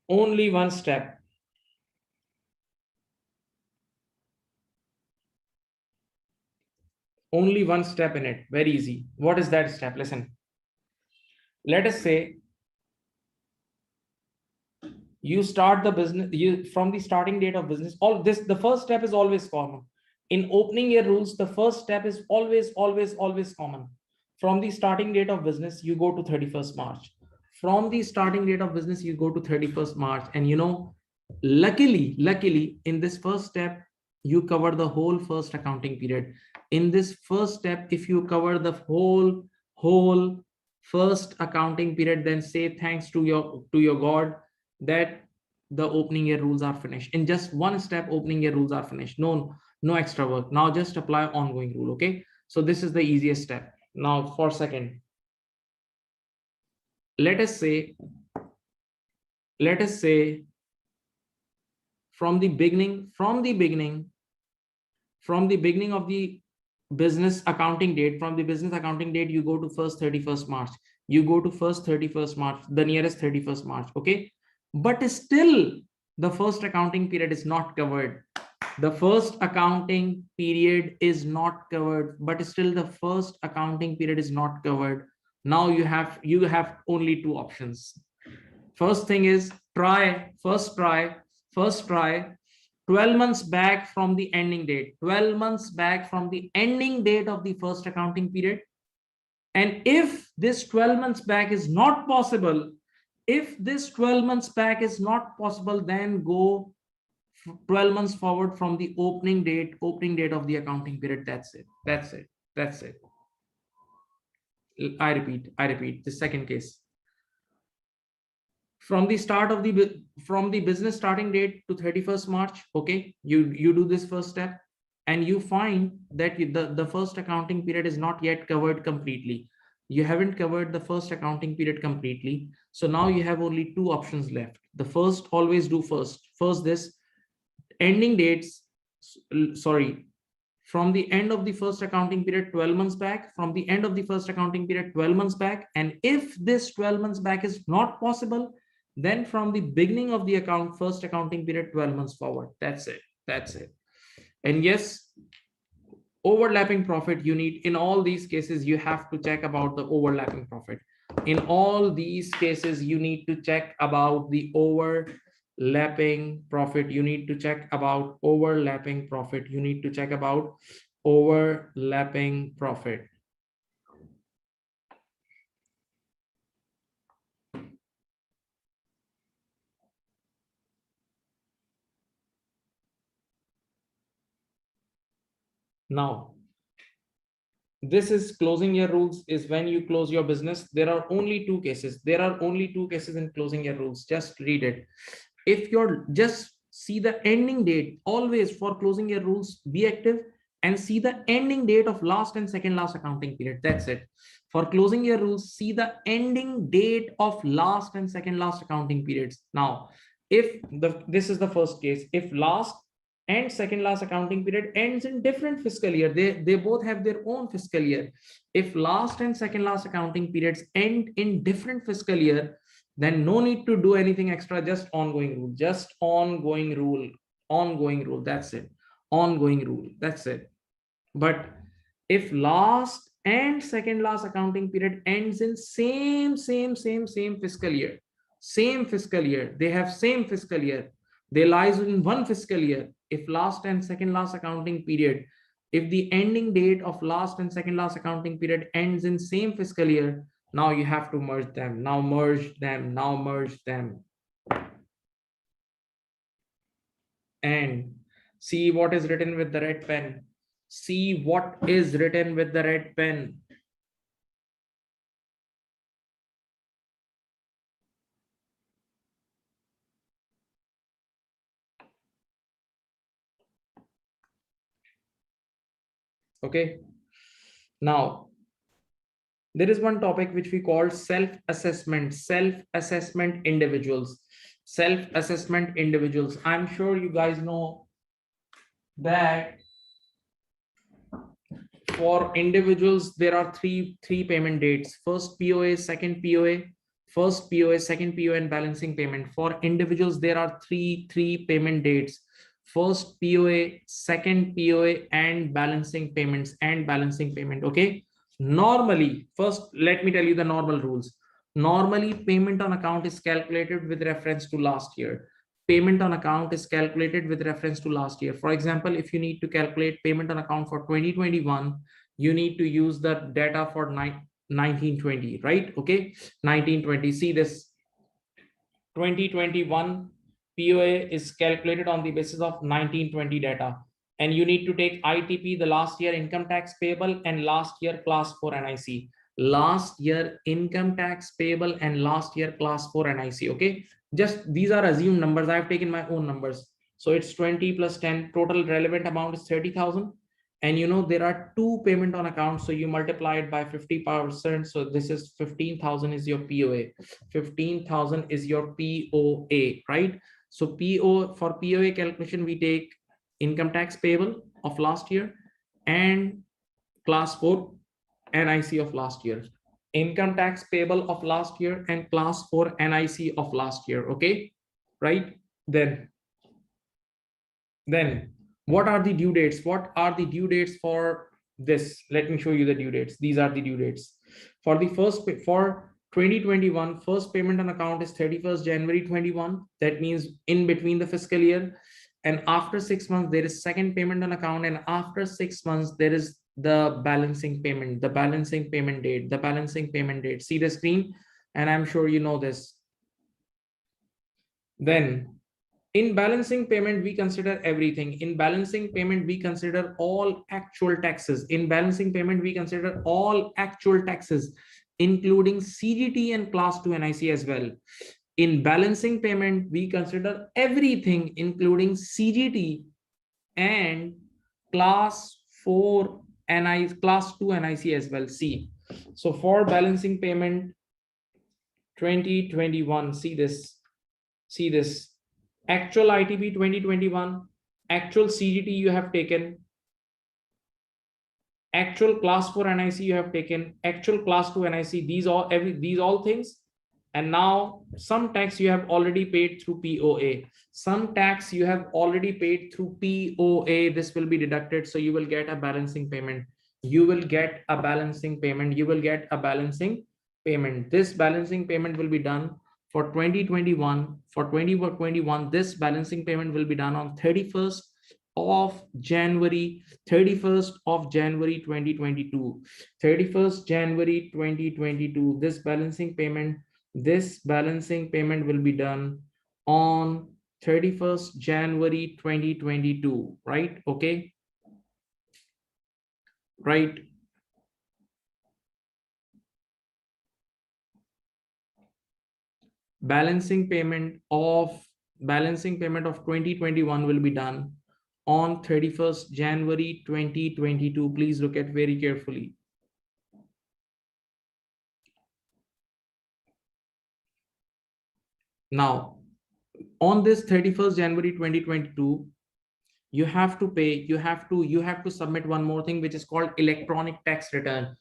Only one step. Only one step in it. Very easy. What is that step? Listen. Let us say you start the business, from the starting date of business. The first step is always common. In opening year rules, the first step is always common. From the starting date of business, you go to 31st March. From the starting date of business, you go to 31st March. And you know, luckily, in this first step, you cover the whole first accounting period. In this first step, if you cover the whole first accounting period, then say thanks to your God that the opening year rules are finished. In just one step, opening year rules are finished. No extra work. Now just apply ongoing rule. Okay, so this is the easiest step. Now for second, let us say from the beginning of the business accounting date, you go to first 31st March. The nearest 31st March. Okay, but still the first accounting period is not covered. The first accounting period is not covered, but still the first accounting period is not covered. Now you have only 2 options. First thing is first try 12 months back from the ending date. 12 months back from the ending date of the first accounting period. And if this 12 months back is not possible, If this 12 months back is not possible, then go 12 months forward from the opening date of the accounting period. That's it. That's it. I repeat the second case. From the start of the business starting date to 31st March, okay, you do this first step, and you find that the first accounting period is not yet covered completely. You haven't covered the first accounting period completely. So now you have only two options left. The first, always do first this ending dates, sorry, from the end of the first accounting period 12 months back, from the end of the first accounting period 12 months back. And if this 12 months back is not possible, then from the beginning of the first accounting period 12 months forward. That's it. And yes, overlapping profit, you need, in all these cases, you have to check about the overlapping profit. In all these cases, you need to check about the overlapping profit. You need to check about overlapping profit. You need to check about overlapping profit. Now, this is closing year rules, is when you close your business. There are only two cases. There are only two cases in closing year rules. Just read it. If you're just see the ending date, always for closing year rules, be active and see the ending date of last and second last accounting period. That's it. For closing year rules, see the ending date of last and second last accounting periods. Now, if this is the first case, if last and second last accounting period ends in different fiscal year, they both have their own fiscal year. If last and second last accounting periods end in different fiscal year, then no need to do anything extra, just ongoing rule, ongoing rule. That's it. Ongoing rule. That's it. But if last and second last accounting period ends in same fiscal year, they have same fiscal year, they lies in one fiscal year. If last and second last accounting period, if the ending date of last and second last accounting period ends in same fiscal year, now you have to merge them. Now merge them. And see what is written with the red pen. See what is written with the red pen. Okay. Now, there is one topic which we call self-assessment individuals. Self-assessment individuals. I'm sure you guys know that for individuals, there are three payment dates. First POA, second POA, first POA, second POA, and balancing payment. For individuals, there are three payment dates. First POA, second POA, and balancing payments Okay. Normally, first, let me tell you the normal rules. Normally, payment on account is calculated with reference to last year. Payment on account is calculated with reference to last year. For example, if you need to calculate payment on account for 2021, you need to use the data for 1920, right? Okay, 1920. See this 2021 POA is calculated on the basis of 1920 data. And you need to take ITP, the last year income tax payable, and last year class 4 NIC. Last year income tax payable and last year class 4 NIC. Okay, just these are assumed numbers. I have taken my own numbers. So it's 20 plus 10. Total relevant amount is 30,000. And you know, there are two payment on account. So you multiply it by 50%. So this is 15,000 is your POA. 15,000 is your POA, right? So for POA calculation, we take income tax payable of last year and class 4 NIC of last year. Income tax payable of last year and class 4 NIC of last year. Okay, right? Then what are the due dates? What are the due dates for this? Let me show you the due dates. These are the due dates. For the for 2021, first payment on account is 31st January 21. That means in between the fiscal year. And after 6 months, there is second payment on account. And after 6 months, there is the balancing payment, the balancing payment date. See the screen, and I'm sure you know this. Then in balancing payment, we consider everything. In balancing payment, we consider all actual taxes. In balancing payment, we consider all actual taxes, including CGT and Class 2 NIC as well. In balancing payment, we consider everything, including CGT and Class 4 NIC, Class 2 NIC as well. See, so for balancing payment 2021, see this actual ITP 2021, actual CGT you have taken, actual Class 4 NIC you have taken, actual Class 2 NIC, these all things. And now some tax you have already paid through POA. Some tax you have already paid through POA. This will be deducted. So you will get a balancing payment. You will get a balancing payment. You will get a balancing payment. This balancing payment will be done for 2021. For 2021, this balancing payment will be done on 31st of January 2022. 31st January 2022. This balancing payment will be done on 31st January 2022, right? Okay, right. Balancing payment of 2021 will be done on 31st January 2022. Please look at very carefully. Now, on this 31st January 2022, you have to pay, you have to submit one more thing, which is called electronic tax return.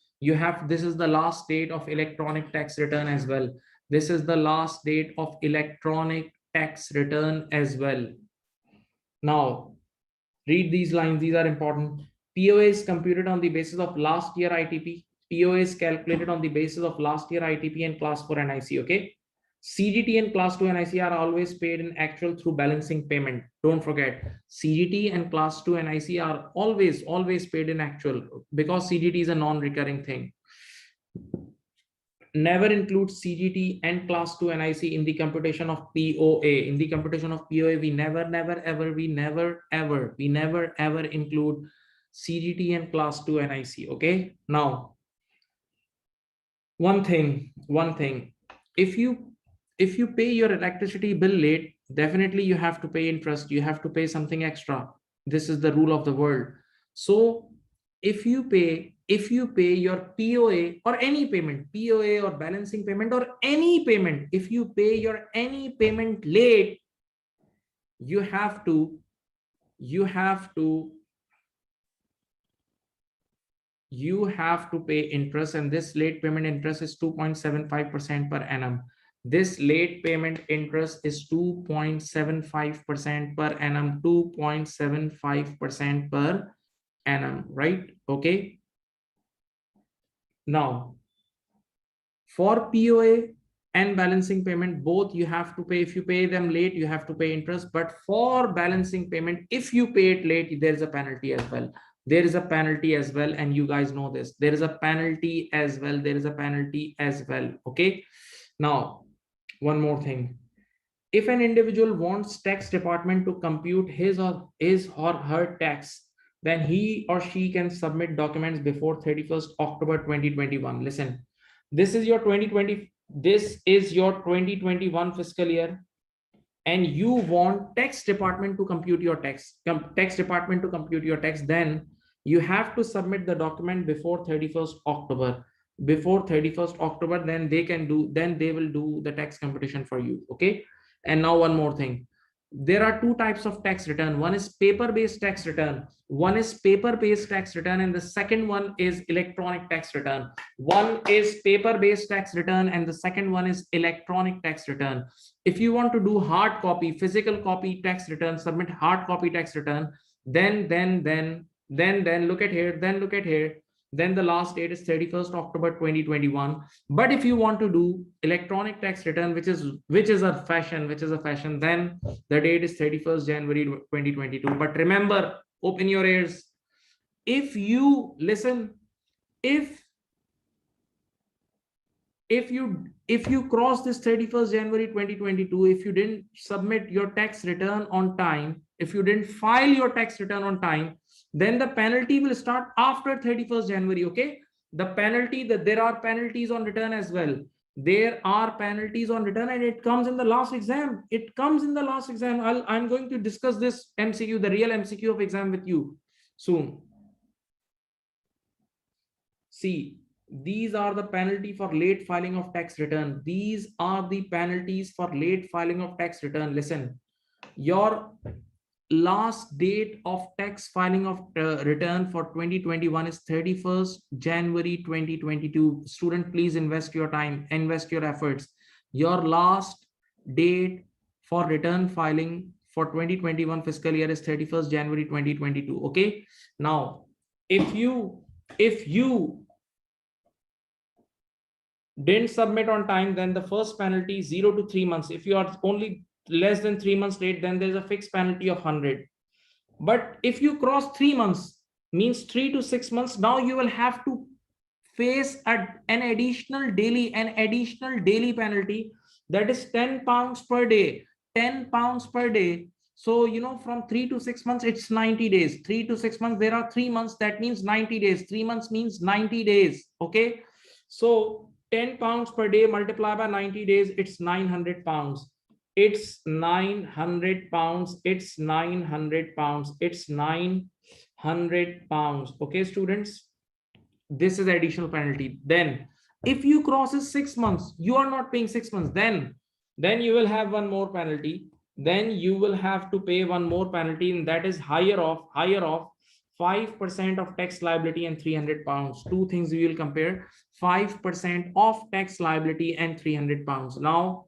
This is the last date of electronic tax return as well. This is the last date of electronic tax return as well. Now, read these lines, these are important. POA is computed on the basis of last year ITP. POA is calculated on the basis of last year ITP and Class 4 NIC, okay? CGT and Class 2 NIC are always paid in actual through balancing payment. Don't forget, CGT and Class 2 NIC are always paid in actual, because CGT is a non-recurring thing. Never include CGT and Class 2 NIC in the computation of POA. In the computation of POA, we never ever include CGT and Class 2 NIC. Okay. Now, one thing. If you pay your electricity bill late, definitely you have to pay interest. You have to pay something extra. This is the rule of the world. So if you pay your POA or any payment, POA or balancing payment or any payment, if you pay your any payment late, you have to pay interest, and this late payment interest is 2.75% per annum. This late payment interest is 2.75% per annum, 2.75% per annum, right? Okay. Now, for POA and balancing payment, both you have to pay. If you pay them late, you have to pay interest. But for balancing payment, if you pay it late, there is a penalty as well. There is a penalty as well, and you guys know this. There is a penalty as well. There is a penalty as well. Okay. Now, one more thing. If an individual wants tax department to compute his or her tax, then he or she can submit documents before 31st October 2021. Listen, this is your 2021 fiscal year, and you want tax department to compute your tax, then you have to submit the document before 31st October. Before 31st October, then they will do the tax computation for you. Okay. And now one more thing. There are two types of tax return. One is paper-based tax return. And the second one is electronic tax return. One is paper-based tax return, and the second one is electronic tax return. If you want to do hard copy, physical copy tax return, submit hard copy tax return, then look at here. Then the last date is 31st October 2021. But if you want to do electronic tax return, which is a fashion, then the date is 31st January 2022. But remember, open your ears. If if you cross this 31st January 2022, if you didn't submit your tax return on time, if you didn't file your tax return on time, then the penalty will start after 31st January. Okay, the penalty, that there are penalties on return as well. There are penalties on return, and it comes in the last exam. It comes in the last exam. I'm going to discuss this MCQ, the real MCQ of exam, with you soon. See, these are the penalty for late filing of tax return. These are the penalties for late filing of tax return. Listen, your last date of tax filing of return for 2021 is 31st January 2022. Student, please invest your time, invest your efforts. Your last date for return filing for 2021 fiscal year is 31st January 2022. Okay, now if you didn't submit on time, then the first penalty is 0 to 3 months. If you are only less than 3 months late, then there's a fixed penalty of 100. But if you cross 3 months, means 3 to 6 months, now you will have to face an additional daily penalty, that is 10 pounds per day. 10 pounds per day. So from 3 to 6 months, it's 90 days. 3 to 6 months, there are 3 months, that means 90 days. 3 months means 90 days. Okay, so 10 pounds per day multiplied by 90 days, it's 900 pounds. It's 900 pounds. It's 900 pounds. It's 900 pounds. Okay, students, this is additional penalty. Then if you crosses 6 months, you are not paying 6 months, then you will have one more penalty. Then you will have to pay one more penalty, and that is higher of 5% of tax liability and 300 pounds. Two things we will compare: 5% of tax liability and 300 pounds. Now,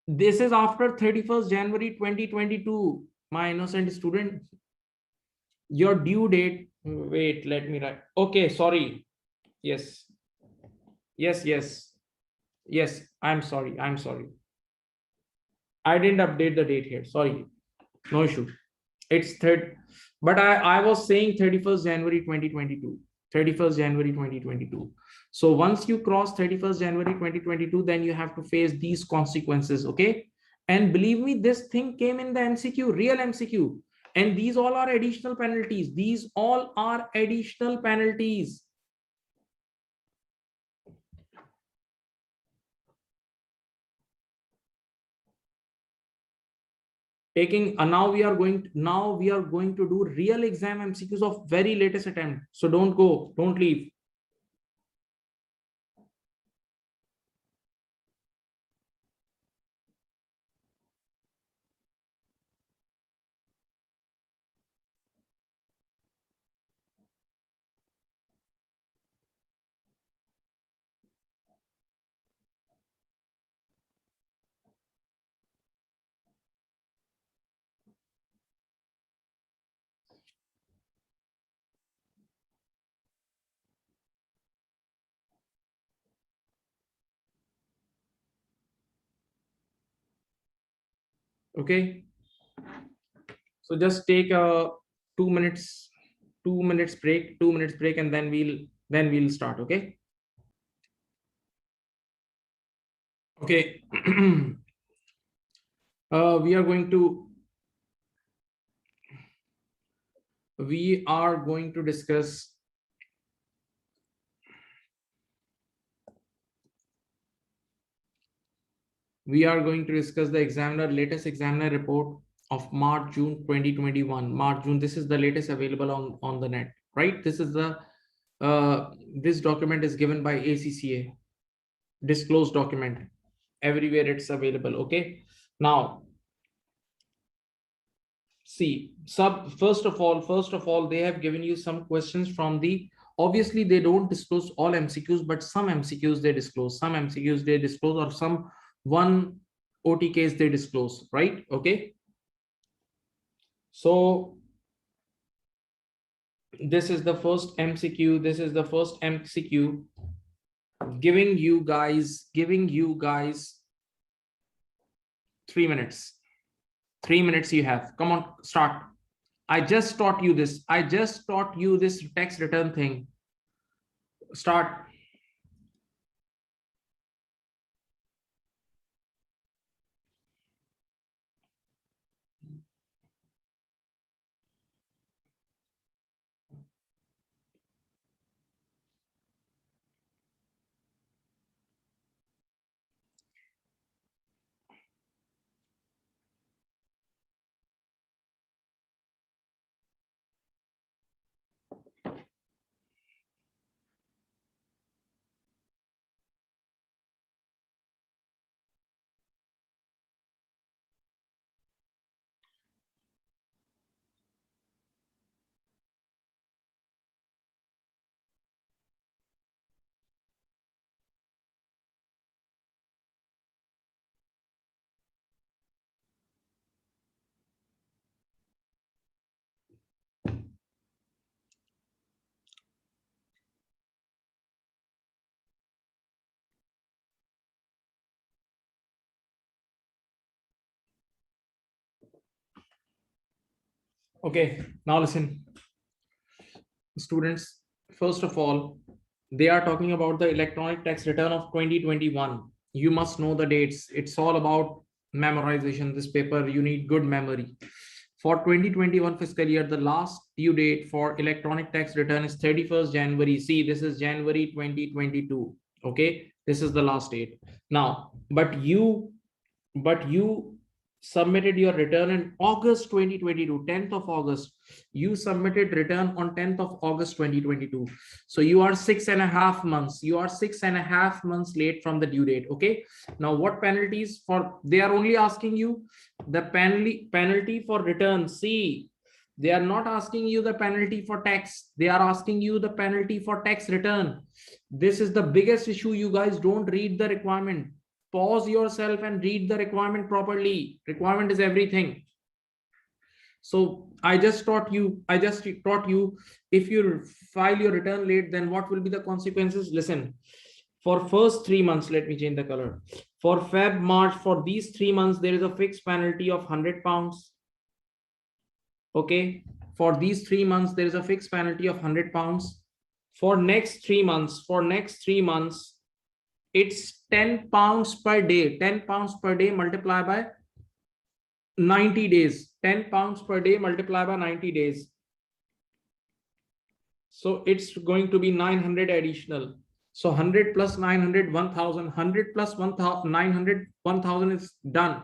this is after 31st January 2022. My innocent student, your due date, wait, let me write. Okay, sorry. Yes. I'm sorry. I didn't update the date here. Sorry. No issue. It's third, but I was saying 31st January 2022. 31st January 2022. So once you cross 31st January 2022, then you have to face these consequences. Okay, and believe me, this thing came in the MCQ, real MCQ, and these all are additional penalties. These all are additional penalties. Taking now we are going to do real exam MCQs of very latest attempt. So don't go, don't leave. Okay, so just take a 2 minutes break, and then we'll start. Okay. Okay. We are going to discuss the latest examiner report of March June 2021. March June, this is the latest available on the net, right? This is the this document is given by ACCA, disclosed document. Everywhere it's available. Okay, now see, first of all, they have given you some questions from the, obviously they don't disclose all MCQs, but some MCQs they disclose, or some one OTKs they disclose, right? Okay, so this is the first MCQ, giving you guys 3 minutes. 3 minutes you have. Come on, start. I just taught you this tax return thing. Start. Okay, now listen, students. First of all, they are talking about the electronic tax return of 2021. You must know the dates. It's all about memorization. This paper, you need good memory. For 2021 fiscal year, the last due date for electronic tax return is 31st January. See, this is January 2022. Okay, this is the last date. Now, but you submitted your return in August 2022, 10th of August. You submitted return on 10th of August 2022. So you are 6.5 months. You are 6.5 months late from the due date. Okay. Now, what penalties for? They are only asking you the penalty for return. See, they are not asking you the penalty for tax. They are asking you the penalty for tax return. This is the biggest issue. You guys don't read the requirement. Pause yourself and read the requirement properly. Requirement is everything. So I just taught you if you file your return late, then what will be the consequences? Listen, for first 3 months, let me change the color. For Feb, March, for these 3 months, there is a fixed penalty of £100. Okay. For these 3 months, there is a fixed penalty of £100. For next 3 months, it's £10 per day. £10 per day multiplied by 90 days. £10 per day multiplied by 90 days. So it's going to be 900 additional. So 100 plus 900, 1000. 100 plus 900, 1000 is done.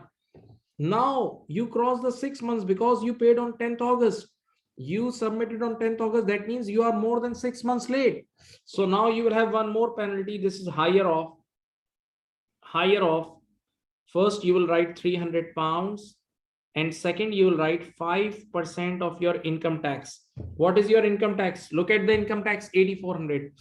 Now you cross the 6 months because you paid on 10th August. You submitted on 10th August. That means you are more than 6 months late. So now you will have one more penalty. This is higher off. First you will write £300, and second you will write 5% of your income tax. What is your income tax? Look at the income tax, 8400.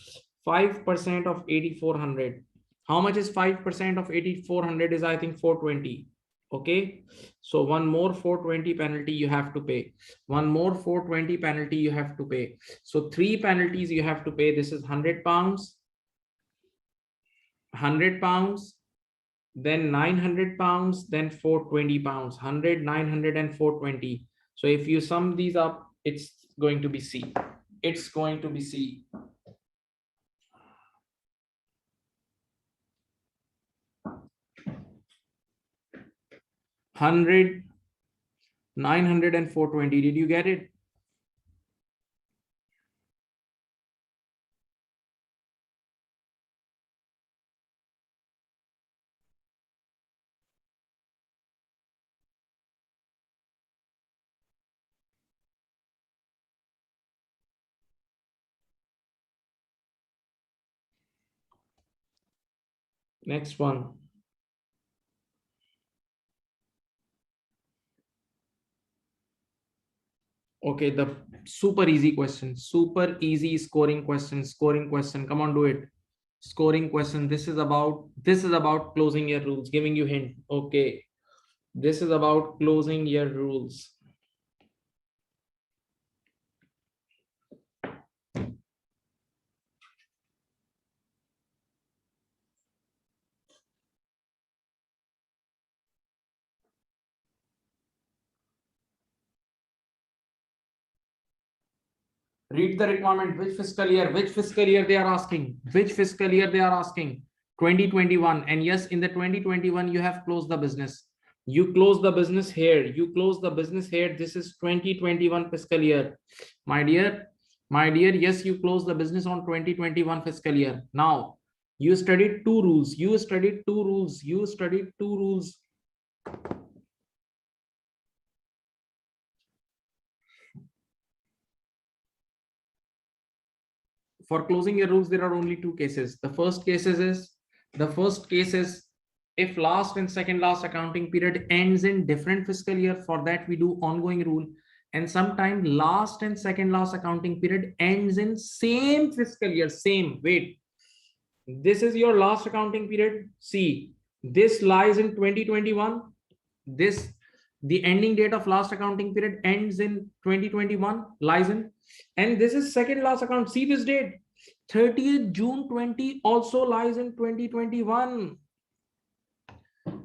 5% of 8400. How much is 5% of 8400? Is, I think, 420. Okay, so one more 420 penalty you have to pay. One more 420 penalty you have to pay. So 3 penalties you have to pay. This is £100, £100, then £900, then £420. 100, 900, and 420. So if you sum these up, it's going to be C. It's going to be C. $100, 900, and 420. Did you get it? Next one. Okay, the super easy question, super easy scoring question. Come on, do it. Scoring question. This is about closing year rules, giving you hint. Okay, this is about closing year rules. Read the requirement. Which fiscal year they are asking. 2021. And yes, in the 2021 you have closed the business. You close the business here. This is 2021 fiscal year. My dear, yes, you close the business on 2021 fiscal year. Now you studied two rules. For closing your rules, there are only two cases. The first case is if last and second last accounting period ends in different fiscal year. For that we do ongoing rule. And sometimes last and second last accounting period ends in same fiscal year. Wait, this is your last accounting period. See, this lies in 2021. The ending date of last accounting period ends in 2021, lies in, and this is second last account. See this date, 30th June 20 also lies in 2021.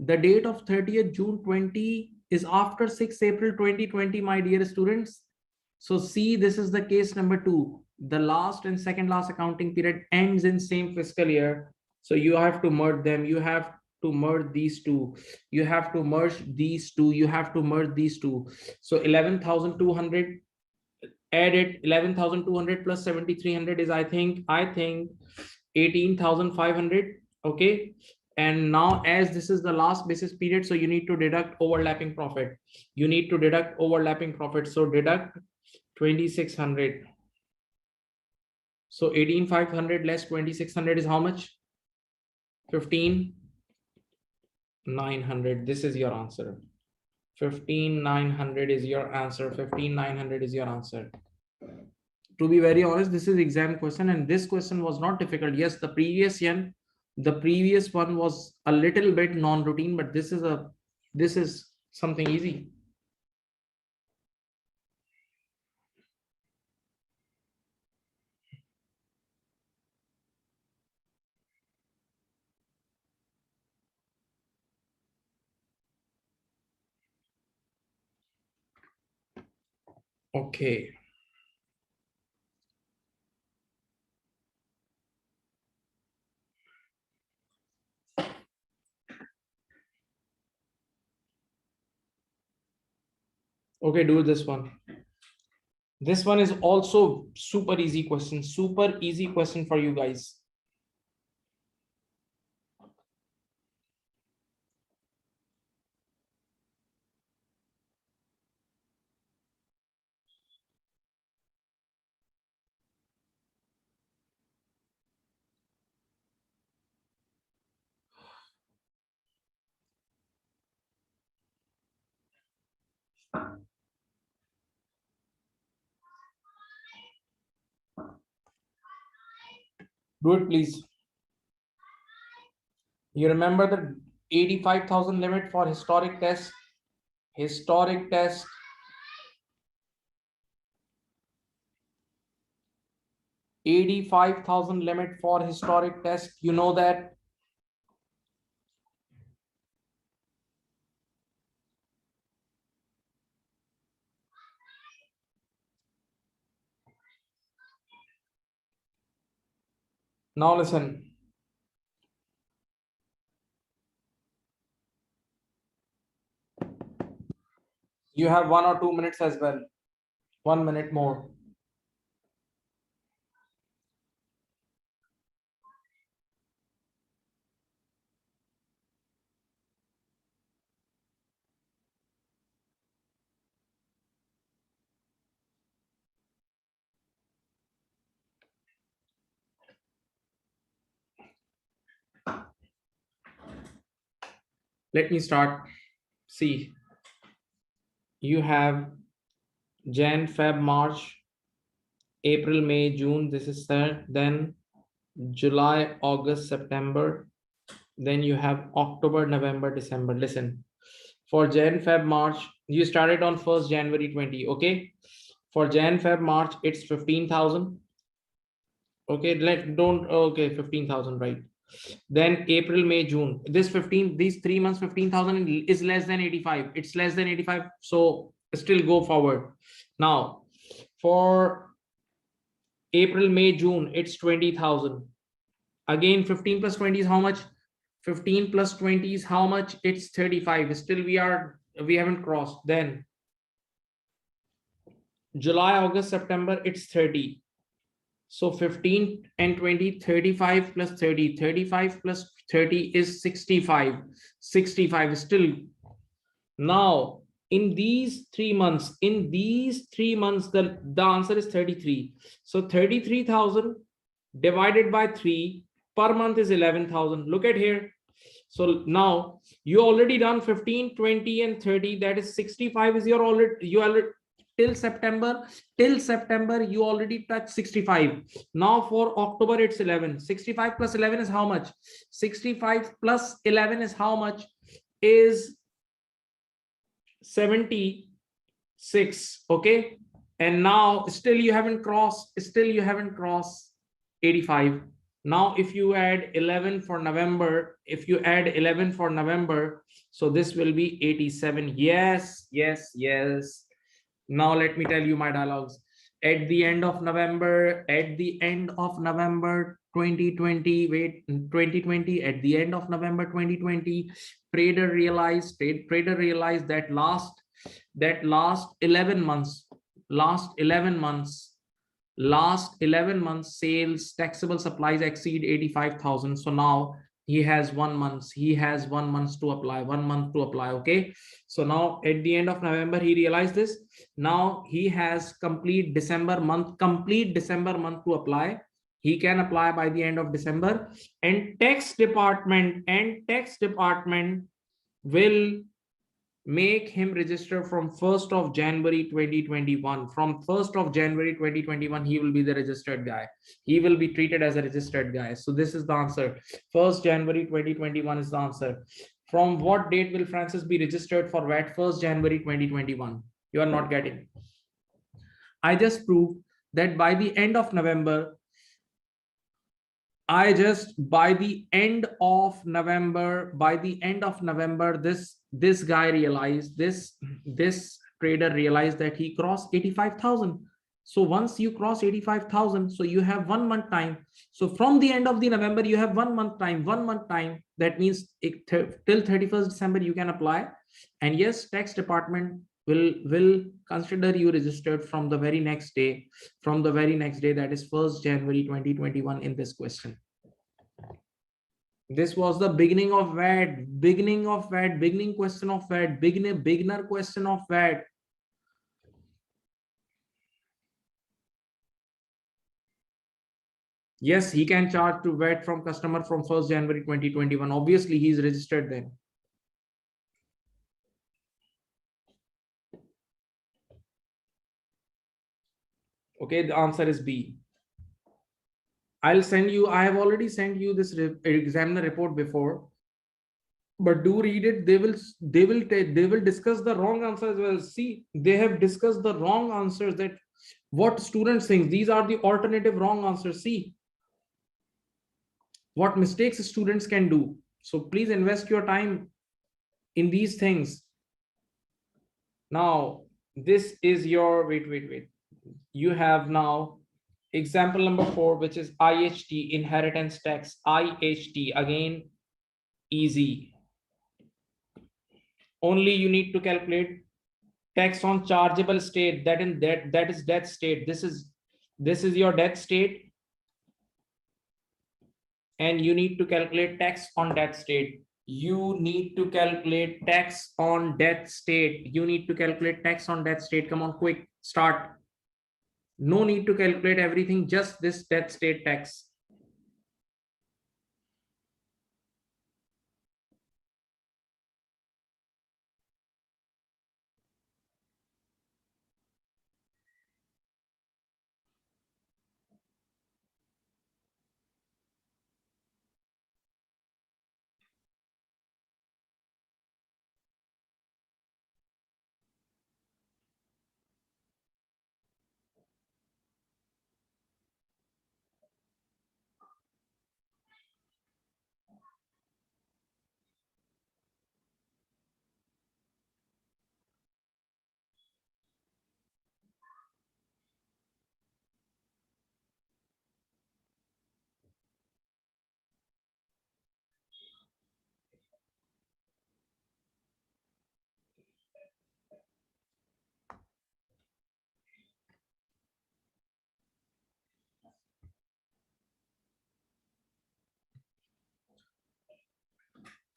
The date of 30th June 20 is after 6 April 2020, my dear students. So see, this is the case number 2. The last and second last accounting period ends in same fiscal year. So you have to merge them. You have to merge these two. You have to merge these two. You have to merge these two. So 11,200, add it, 11,200 plus 7,300 is I think 18,500. Okay. And now as this is the last basis period, so you need to deduct overlapping profit. You need to deduct overlapping profit. So deduct 2,600. So 18,500 less 2,600 is how much? 15,900. This is your answer. 15,900 is your answer. 15,900 is your answer. To be very honest, this is exam question, and this question was not difficult. Yes, the previous one was a little bit non-routine, but this is something easy. Okay. Okay, do this one. This one is also super easy question for you guys. Do it, please. You remember the 85,000 limit for historic test? Historic test. 85,000 limit for historic test. You know that? Now listen. You have 1 or 2 minutes as well. 1 minute more. Let me start. See, you have Jan, Feb, March, April, May, June. This is third. Then July, August, September. Then you have October, November, December. Listen, for Jan, Feb, March, you started on 1st January 20. Okay. For Jan, Feb, March, it's 15,000. Okay. Okay, 15,000, right? Then April, May, June. These 3 months, 15,000 is less than 85. It's less than 85. So still go forward. Now, for April, May, June, it's 20,000. Again, 15 plus 20 is how much? 15 plus 20 is how much? It's 35. Still we haven't crossed. Then July, August, September, it's 30. So 15 and 20, 35 plus 30, 35 plus 30 is 65. 65 still. Now, in these 3 months, the answer is 33. So 33,000 divided by 3 per month is 11,000. Look at here. So now you already done 15, 20 and 30. That is 65 is your already, till September you already touched 65. Now for October it's 11. 65 plus 11 is how much? 65 plus 11 is how much? Is 76. Okay. And now still you haven't crossed 85. Now if you add 11 for November, so this will be 87. Yes. Now let me tell you my dialogues. At the end of November 2020, wait, 2020, at the end of November 2020, trader realized that last 11 months, last 11 months sales taxable supplies exceed 85,000. So now he has 1 month, to apply, 1 month to apply. Okay, so now at the end of November he realized this. Now he has complete December month to apply. He can apply by the end of December, and tax department will make him register from 1st of January 2021. From 1st of January 2021, he will be the registered guy. He will be treated as a registered guy. So this is the answer. 1st January 2021 is the answer. From what date will Francis be registered for VAT? 1st January 2021. You are not getting. I just proved that by the end of November, by the end of November, this guy realized, this trader realized that he crossed 85,000. So once you cross 85,000, so you have 1 month time. So from the end of the November, you have 1 month time. That means till 31st December you can apply. And yes, tax department will consider you registered from the very next day, that is 1st January 2021 in this question. This was the beginning of VAT, beginning question of VAT, beginner question of VAT. Yes, he can charge to VAT from customer from 1st January 2021. Obviously, he is registered then. Okay, the answer is B. I have already sent you this examiner report before, but do read it. They will discuss the wrong answer as well. See, they have discussed the wrong answers, that what students think. These are the alternative wrong answers. See what mistakes students can do. So please invest your time in these things. Now, this is your, wait. You have now example number 4, which is IHT, inheritance tax. IHT, again, easy. Only you need to calculate tax on chargeable state, that is death state. This is your death state, and you need to calculate tax on death state. You need to calculate tax on death state. Come on, quick, start. No need to calculate everything, just this death state tax.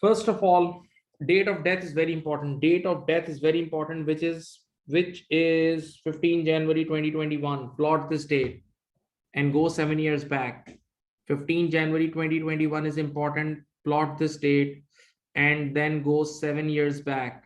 First of all, date of death is very important. Which is 15 January 2021. Plot this date and go 7 years back. 15 January 2021 is important. Plot this date and then go 7 years back.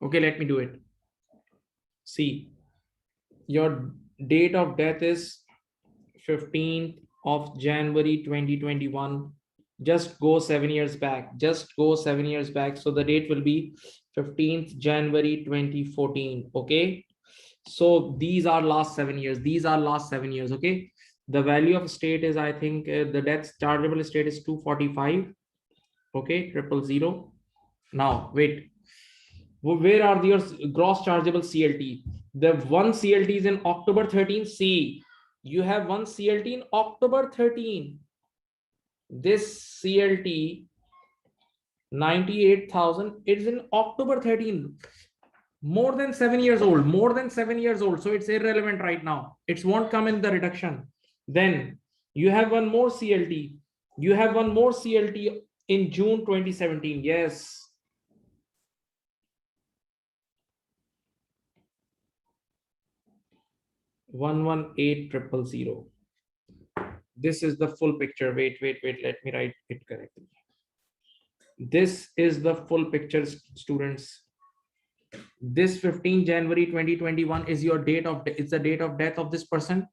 Okay, let me do it. See, your date of death is 15th of January 2021. Just go 7 years back. Just go 7 years back. So the date will be 15th January 2014. Okay. So these are last 7 years. These are last 7 years. Okay. The value of estate is, I think, the debt chargeable estate is 245. Okay, 000. Now wait, where are your gross chargeable CLT? The one CLT is in October 13. See, you have one CLT in October 13. This CLT 98,000. It's in October 13. More than 7 years old. More than 7 years old. So it's irrelevant right now. It won't come in the reduction. Then you have one more CLT. You have one more CLT in June 2017. Yes. 118,000. This is the full picture. Wait. Let me write it correctly. This is the full picture, students. This 15 January 2021 is your date of, it's the date of death of this person.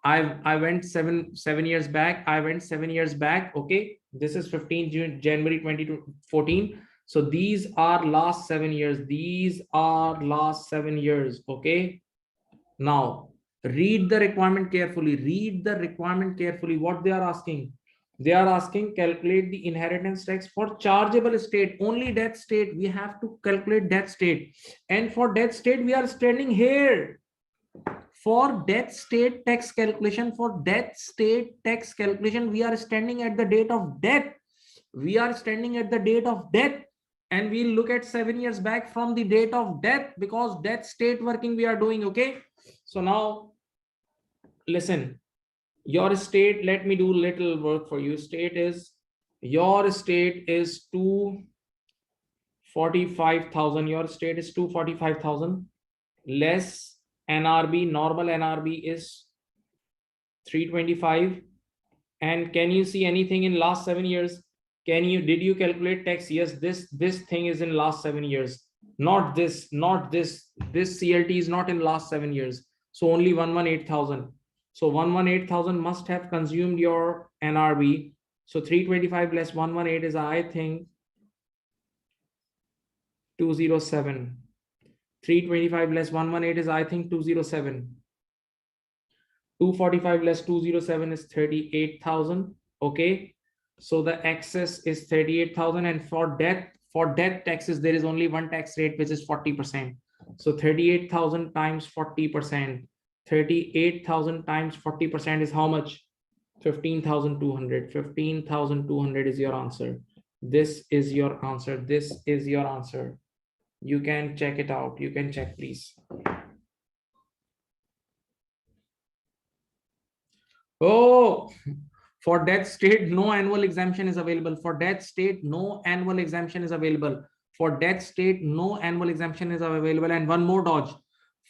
I went seven years back. I went 7 years back. Okay. This is 15 January 2014. So these are last 7 years. These are last 7 years. Okay. Now read the requirement carefully. Read the requirement carefully. What they are asking? They are asking calculate the inheritance tax for chargeable estate. Only death state. We have to calculate death state. And for death state, we are standing here. For death state tax calculation, we are standing at the date of death. We are standing at the date of death. And we'll look at 7 years back from the date of death, because death state working we are doing. Okay. So now listen, your estate, let me do little work for you. Your estate is 245,000. Your estate is 245,000 less NRB. Normal NRB is 325. And can you see anything in last 7 years? Did you calculate tax? Yes, this thing is in last 7 years. Not this. This CLT is not in last 7 years. So only 118,000. So 118,000 must have consumed your NRB. So 325 less 118 is, I think, 207. 325 less 118 is, I think, 207. 245 less 207 is 38,000. Okay. So the excess is 38,000. And for death taxes, there is only one tax rate, which is 40%. So 38,000 times 40%. 38,000 times 40% is how much? 15,200. 15,200 is your answer. This is your answer. This is your answer. You can check it out. You can check, please. Oh, for death state, no annual exemption is available. For death state, no annual exemption is available. For death state, no annual exemption is available. And one more dodge.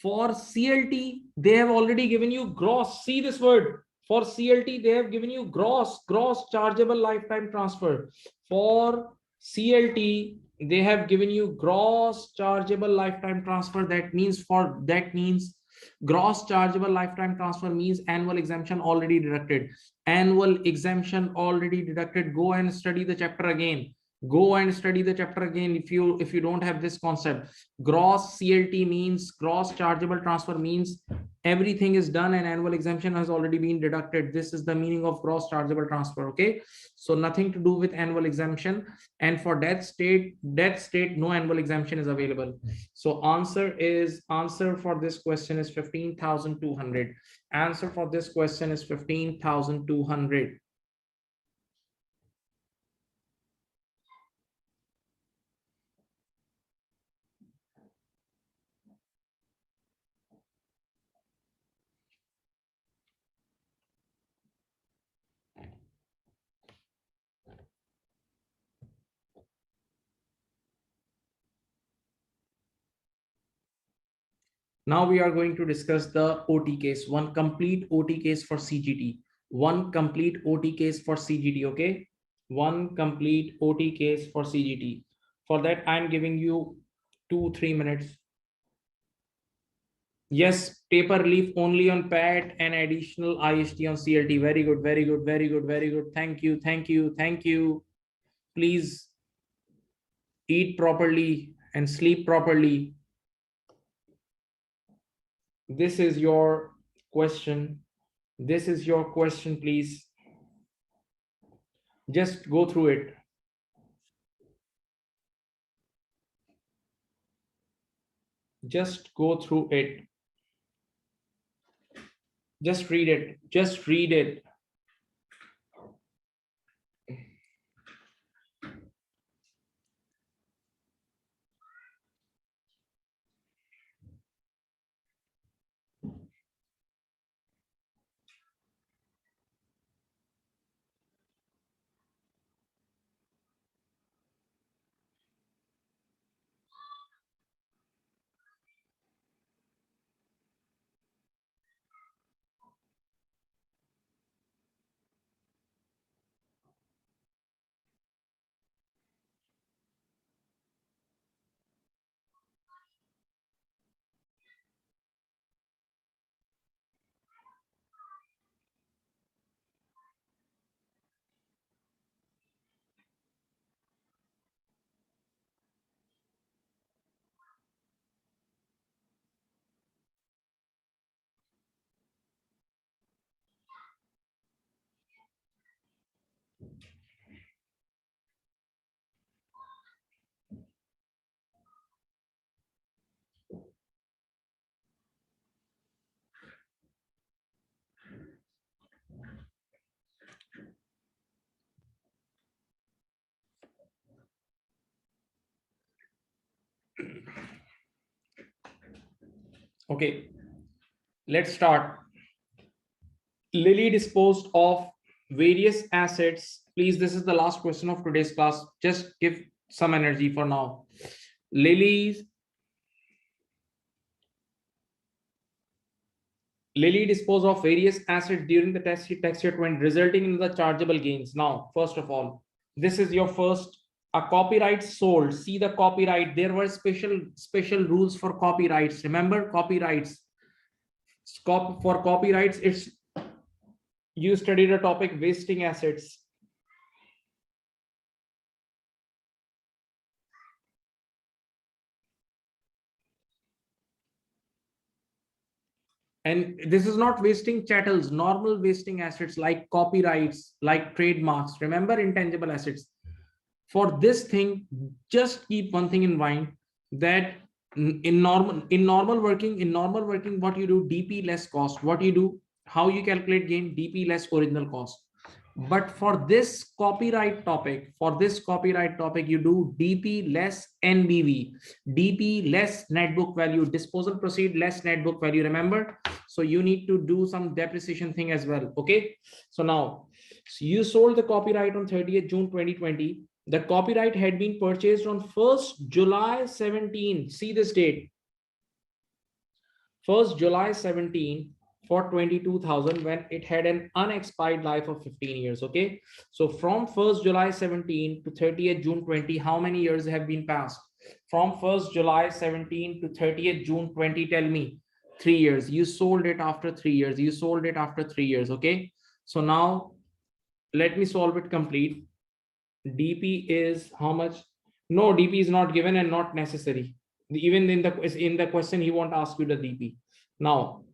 For CLT, they have already given you gross. See this word. For CLT, they have given you gross chargeable lifetime transfer. For CLT, they have given you gross chargeable lifetime transfer. That means gross chargeable lifetime transfer means annual exemption already deducted. Annual exemption already deducted. Go and study the chapter again. Go and study the chapter again if you don't have this concept. Gross CLT means gross chargeable transfer means everything is done and annual exemption has already been deducted. This is the meaning of gross chargeable transfer. Okay, so nothing to do with annual exemption. And for death state, no annual exemption is available. So answer for this question is 15,200. Answer for this question is 15,200. Now we are going to discuss the OT case, one complete OT case for CGT. One complete OT case for CGT, okay? One complete OT case for CGT. For that, I'm giving you 2-3 minutes. Yes, paper leaf only on PAT and additional IST on CLT. Very good, very good, very good, very good. Thank you, thank you, thank you. Please eat properly and sleep properly. This is your question. This is your question, please. Just go through it. Just go through it. Just read it. Just read it. Okay, let's start. Lily disposed of various assets. Please, this is the last question of today's class. Just give some energy for now. Lily disposed of various assets during the tax year 20, resulting in the chargeable gains. Now, first of all, this is your first. A copyright sold. See the copyright. There were special rules for copyrights. Remember copyrights. For copyrights, it's you studied a topic wasting assets. And this is not wasting chattels, normal wasting assets like copyrights, like trademarks. Remember intangible assets. For this thing, just keep one thing in mind, that in normal working, what you do, DP less cost. What you do, how you calculate gain, DP less original cost. But for this copyright topic, you do DP less NBV, DP less net book value, disposal proceed less net book value. Remember, so you need to do some depreciation thing as well. Okay, so now, so you sold the copyright on 30th June 2020. The copyright had been purchased on 1st July 17. See this date, 1st July 17 for 22,000, when it had an unexpired life of 15 years. Okay, so from 1st July 17 to 30th June 20, how many years have been passed? From 1st July 17 to 30th June 20, tell me. 3 years. You sold it after 3 years. You sold it after 3 years. Okay, so now let me solve it complete. DP is how much? No, DP is not given and not necessary. Even in the question, he won't ask you the DP. Now,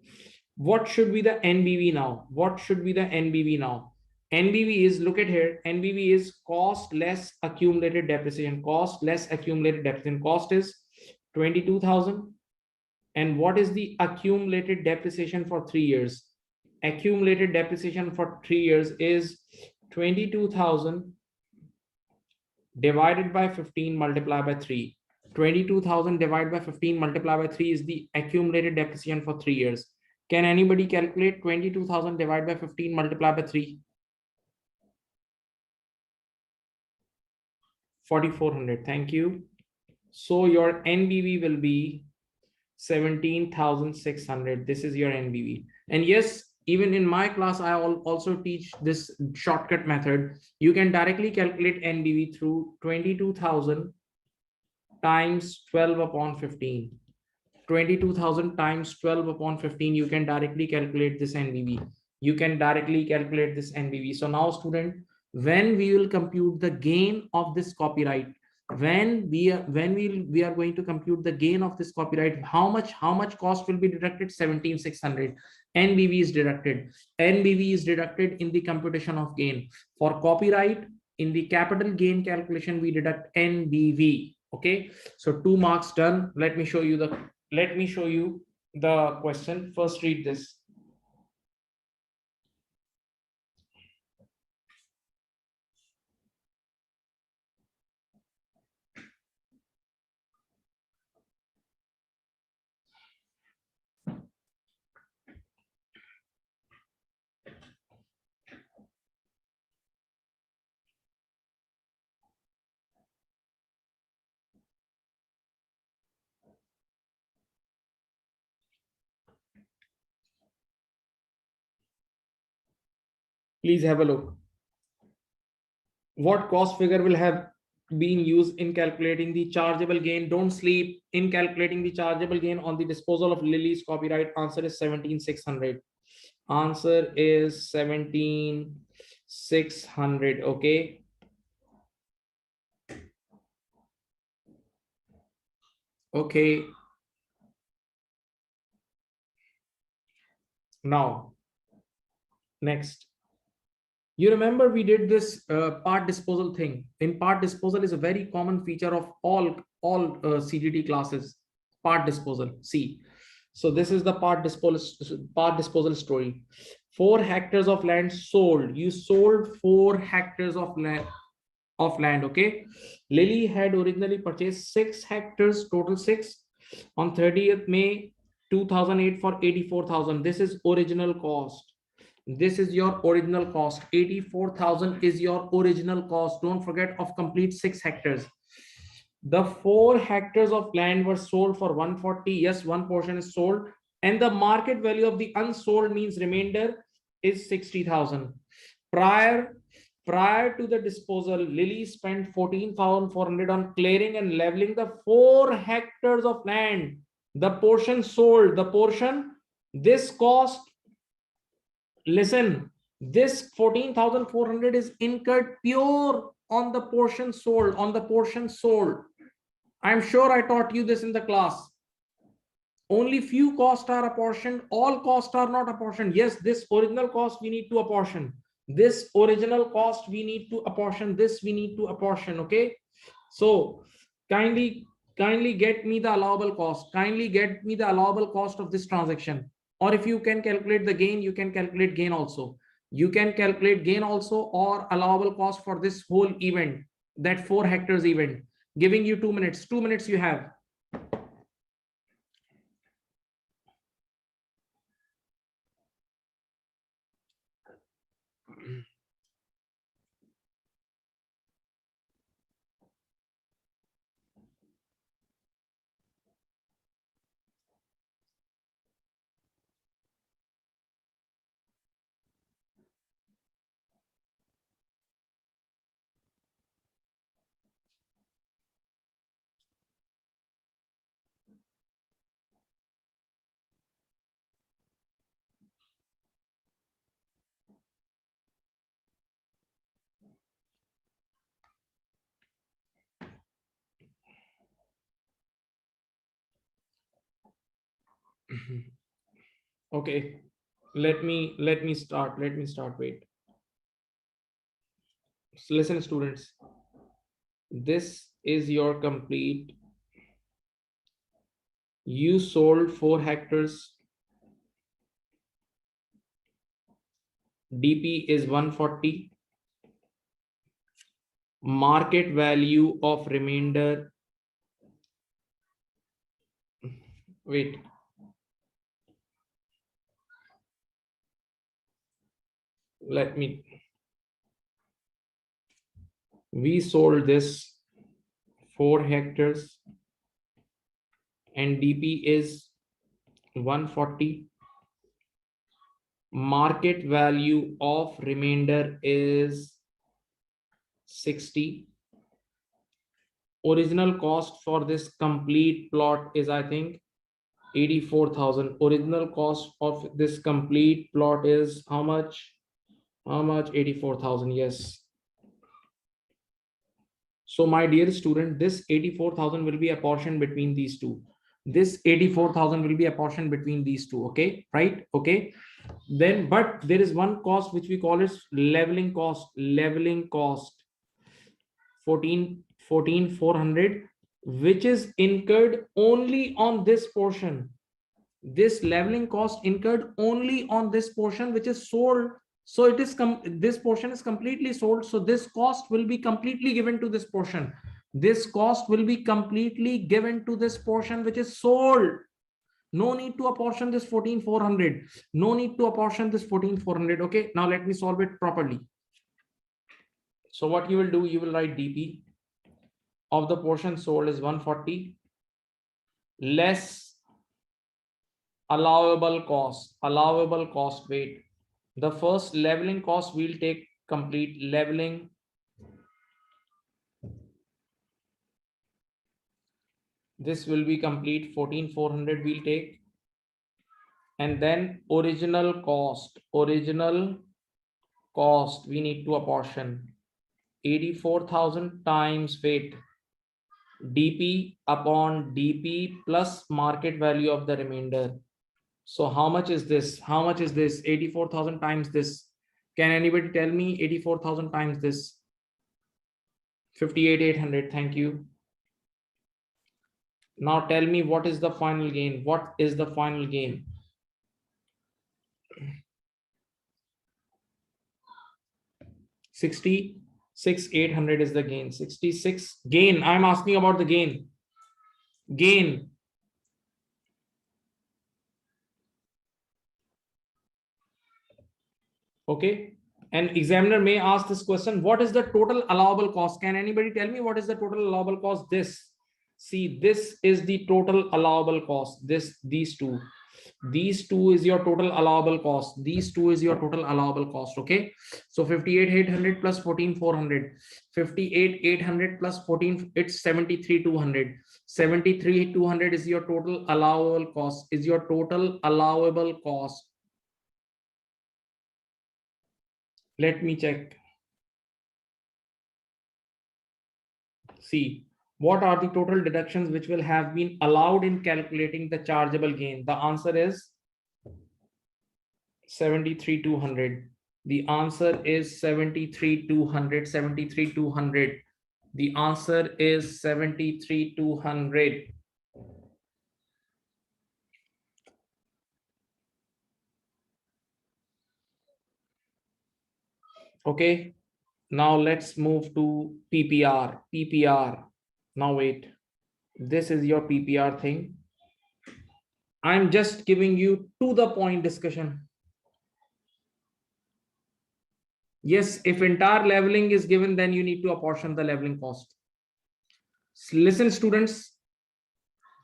what should be the NBV now? What should be the NBV now? NBV is, look at here, NBV is cost less accumulated depreciation. Cost less accumulated depreciation. Cost is 22,000. And what is the accumulated depreciation for 3 years? Accumulated depreciation for 3 years is 22,000 divided by 15 multiplied by 3. 22,000 divided by 15 multiplied by 3 is the accumulated depreciation for 3 years. Can anybody calculate 22,000 divided by 15 multiplied by 3? 4,400. Thank you. So your NBV will be 17,600. This is your NBV. And yes, even in my class, I also teach this shortcut method. You can directly calculate NBV through 22,000 times 12 upon 15. 22,000 times 12 upon 15, you can directly calculate this NBV. You can directly calculate this NBV. So now student, when we will compute the gain of this copyright, we are going to compute the gain of this copyright, how much cost will be deducted? 17,600. NBV is deducted. NBV is deducted in the computation of gain. For copyright, in the capital gain calculation, we deduct NBV. Okay, so 2 marks done. Let me show you the question. First, read this. Please have a look. What cost figure will have been used in calculating the chargeable gain? Don't sleep. In calculating the chargeable gain on the disposal of Lily's copyright, answer is 17,600. Answer is 17,600. Okay. Okay. Now, next. You remember we did this part disposal thing. In part disposal is a very common feature of all CGT classes. Part disposal. See, so this is the part disposal story. 4 hectares of land sold. You sold 4 hectares of land. Okay. Lily had originally purchased 6 hectares, total 6, on 30th May 2008 for 84,000. This is original cost. This is your original cost. 84,000 is your original cost. Don't forget of complete 6 hectares. The 4 hectares of land were sold for 140. Yes, one portion is sold. And the market value of the unsold means remainder is 60,000. Prior to the disposal, Lily spent 14,400 on clearing and leveling the 4 hectares of land. The portion sold, this cost, listen, this 14,400 is incurred pure on the portion sold. I'm sure I taught you this in the class. Only few costs are apportioned. All costs are not apportioned. Yes, this original cost we need to apportion. This original cost we need to apportion. This we need to apportion. Okay. So kindly get me the allowable cost. Kindly get me the allowable cost of this transaction. Or if you can calculate the gain, you can calculate gain also. You can calculate gain also or allowable cost for this whole event, that 4 hectares event. Giving you 2 minutes. 2 minutes you have. Okay, let me start. Wait. So listen, students. This is your complete. You sold 4 hectares. DP is 140. Market value of remainder. Wait. We sold this 4 hectares and DP is 140. Market value of remainder is 60. Original cost for this complete plot is, I think, 84,000. Original cost of this complete plot is how much? How much? 84,000. Yes. So my dear student, this 84,000 will be apportioned between these two. This 84,000 will be apportioned between these two. Okay, right? Okay. Then, but there is one cost which we call is leveling cost. Leveling cost 14,400, which is incurred only on this portion. This leveling cost incurred only on this portion which is sold. So it is this portion is completely sold, so this cost will be completely given to this portion. This cost will be completely given to this portion which is sold. No need to apportion this 14,400. No need to apportion this 14,400. Okay, now let me solve it properly. So what you will do, you will write dp of the portion sold is 140 less allowable cost. Wait, the first leveling cost we'll take complete leveling. This will be complete 14,400 we'll take, and then original cost we need to apportion 84,000 times weight dp upon dp plus market value of the remainder. So how much is this? How much is this? 84,000 times this. Can anybody tell me 84,000 times this? 58,800. Thank you. Now tell me what is the final gain? What is the final gain? 66,800 is the gain. 66 gain. I'm asking about the gain. Gain. Okay. An examiner may ask this question: what is the total allowable cost? Can anybody tell me what is the total allowable cost? This. See, this is the total allowable cost. These two is your total allowable cost. These two is your total allowable cost. Okay, so 58,800 plus 14,400. 58,800 plus 14, it's 73,200. 73,200 is your total allowable cost. Is your total allowable cost. Let me check. See, what are the total deductions which will have been allowed in calculating the chargeable gain? The answer is 73,200. The answer is 73,200. 73,200. The answer is 73,200. Okay. Now let's move to PPR. PPR. Now wait. This is your PPR thing. I'm just giving you to the point discussion. Yes, if entire leveling is given, then you need to apportion the leveling cost. Listen, students,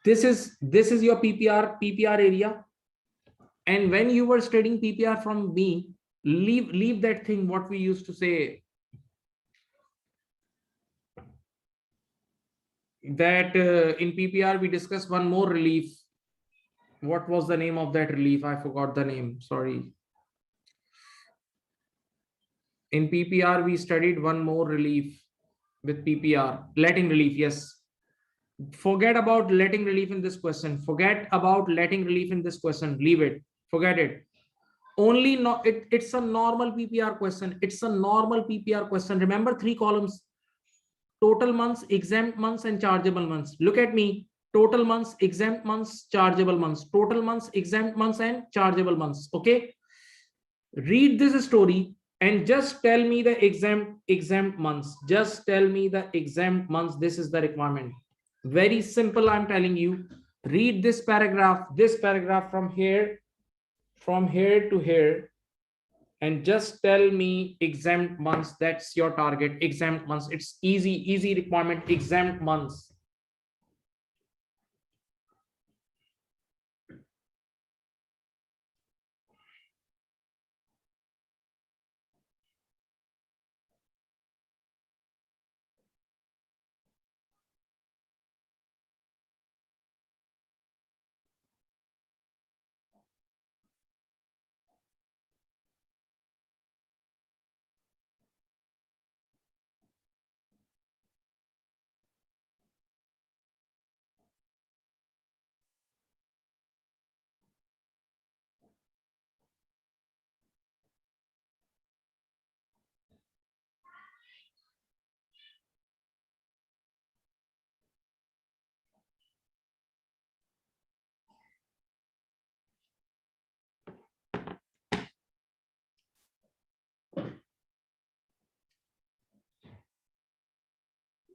this is your PPR area. And when you were studying PPR from me, leave that thing what we used to say, that in PPR we discussed one more relief. What was the name of that relief? I forgot the name, sorry. In PPR we studied one more relief with PPR, letting relief. Yes, forget about letting relief in this question. Forget about letting relief in this question. Leave it, forget it. Only not it's a normal PPR question. It's a normal PPR question. Remember 3 columns: total months, exempt months, and chargeable months. Look at me: total months, exempt months, chargeable months. Total months, exempt months, and chargeable months. Okay, read this story and just tell me the exempt months. Just tell me the exempt months. This is the requirement. Very simple, I'm telling you. Read this paragraph from here to here, and just tell me exempt months. That's your target. Exempt months. It's easy requirement. Exempt months.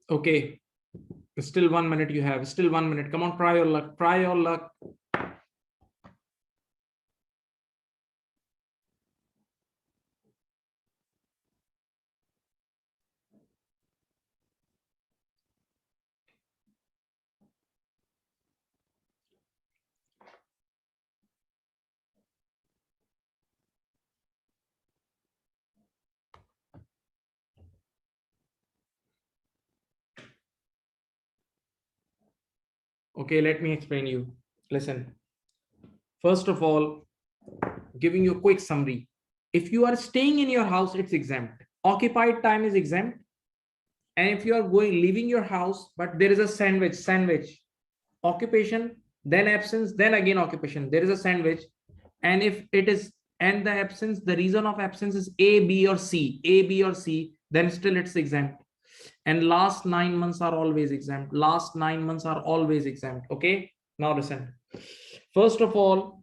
Okay, still 1 minute you have, still 1 minute. Come on, try your luck, try your luck. Okay, let me explain you. Listen, first of all, giving you a quick summary. If you are staying in your house, it's exempt. Occupied time is exempt. And if you are leaving your house, but there is a sandwich, occupation, then absence, then again occupation, there is a sandwich. And if it is, and the absence, the reason of absence is A, B, or C, then still it's exempt. And last 9 months are always exempt. Last 9 months are always exempt. Okay, now listen. First of all,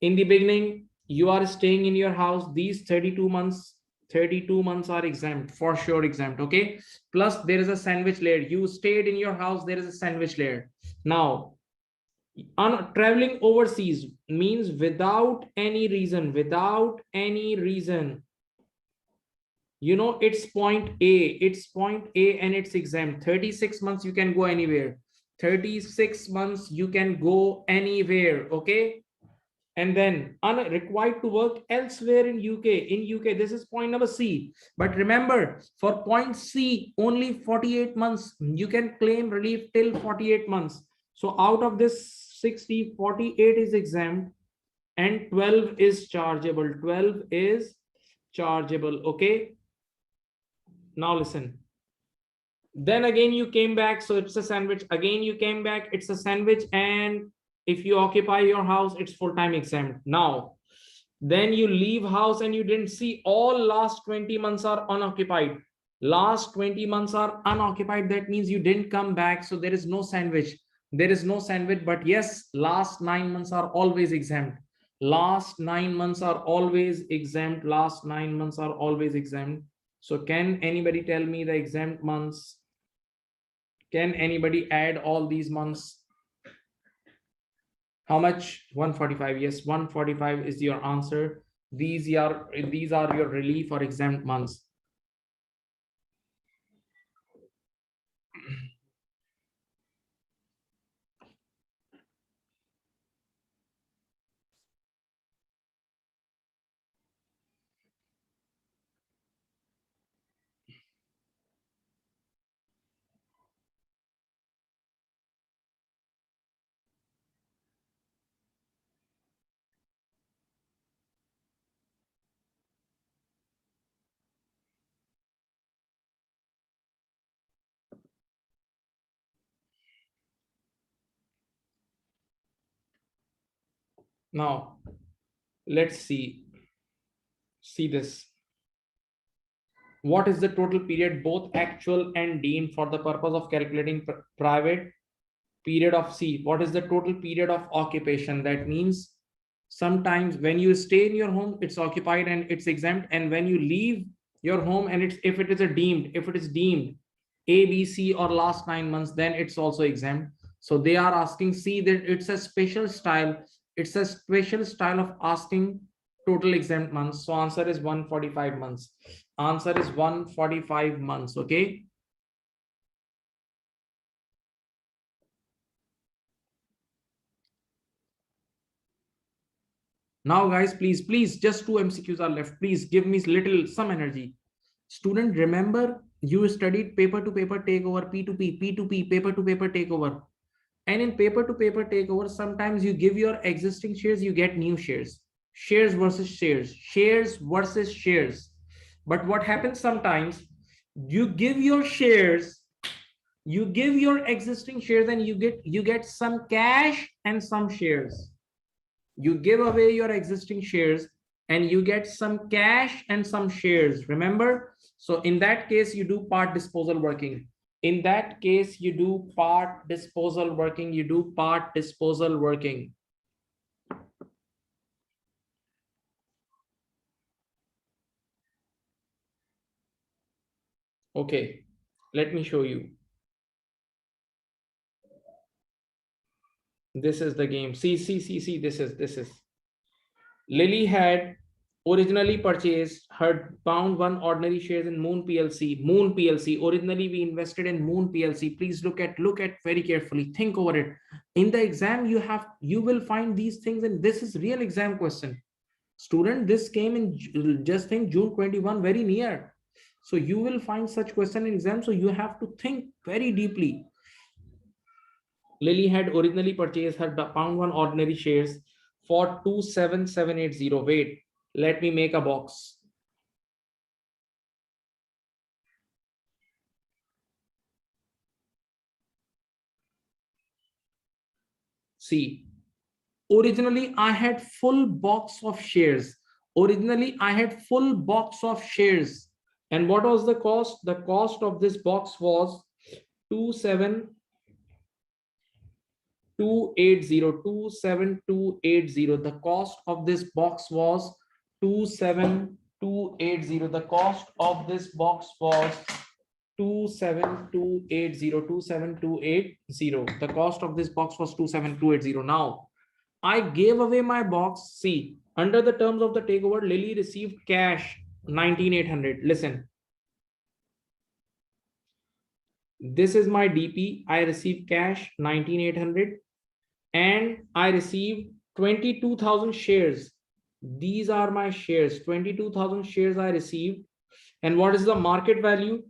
in the beginning, you are staying in your house, these 32 months are exempt, for sure exempt. Okay, plus there is a sandwich layer. You stayed in your house, there is a sandwich layer. Now traveling overseas means without any reason, you know, it's point A and it's exempt. 36 months you can go anywhere. 36 months you can go anywhere. Okay, and then required to work elsewhere in UK. This is point number C. But remember, for point C, only 48 months you can claim relief till 48 months. So out of this 60, 48 is exempt and 12 is chargeable. 12 is chargeable. Okay, now listen. Then again you came back, so it's a sandwich. Again you came back, it's a sandwich. And if you occupy your house, it's full-time exempt. Now then you leave house and you didn't see, all last 20 months are unoccupied. Last 20 months are unoccupied, that means you didn't come back, so there is no sandwich. But yes, last 9 months are always exempt. Last 9 months are always exempt. Last 9 months are always exempt. So can anybody tell me the exempt months? Can anybody add all these months? How much? 145. Yes, 145 is your answer. These are your relief or exempt months. Now let's see this. What is the total period, both actual and deemed, for the purpose of calculating private period of C? What is the total period of occupation? That means sometimes when you stay in your home, it's occupied and it's exempt. And when you leave your home and if it is deemed A, B, C or last 9 months, then it's also exempt. So they are asking, see that it's a special style. It's a special style of asking total exempt months. So answer is 145 months. Answer is 145 months. Okay. Now guys, please, just 2 MCQs are left. Please give me some energy. Student, remember you studied paper to paper takeover, P2P, paper to paper takeover. And in paper to paper takeover, sometimes you give your existing shares, you get new shares. Shares versus shares. But what happens sometimes, you give your shares, you give your existing shares, and you get some cash and some shares. You give away your existing shares and you get some cash and some shares. Remember? So in that case, you do part disposal working. In that case, you do part disposal working. Okay, let me show you. This is the game. See. This is. Lily had originally purchased her pound one ordinary shares in Moon PLC. Moon PLC. Originally, we invested in Moon PLC. Please look at very carefully. Think over it. In the exam, you will find these things, and this is real exam question. Student, this came in just think June 21, very near. So you will find such question in exam. So you have to think very deeply. Lily had originally purchased her pound one ordinary shares for 27780. Wait, let me make a box. See, originally I had full box of shares. And what was the cost? The cost of this box was 27280. The cost of this box was 27280. The cost of this box was 27280. The cost of this box was 27280. Now I gave away my box. See, under the terms of the takeover, Lily received cash 19800. Listen, this is my DP. I received cash 19800 and I received 22,000 shares. These are my shares. 22,000 shares I received. And what is the market value?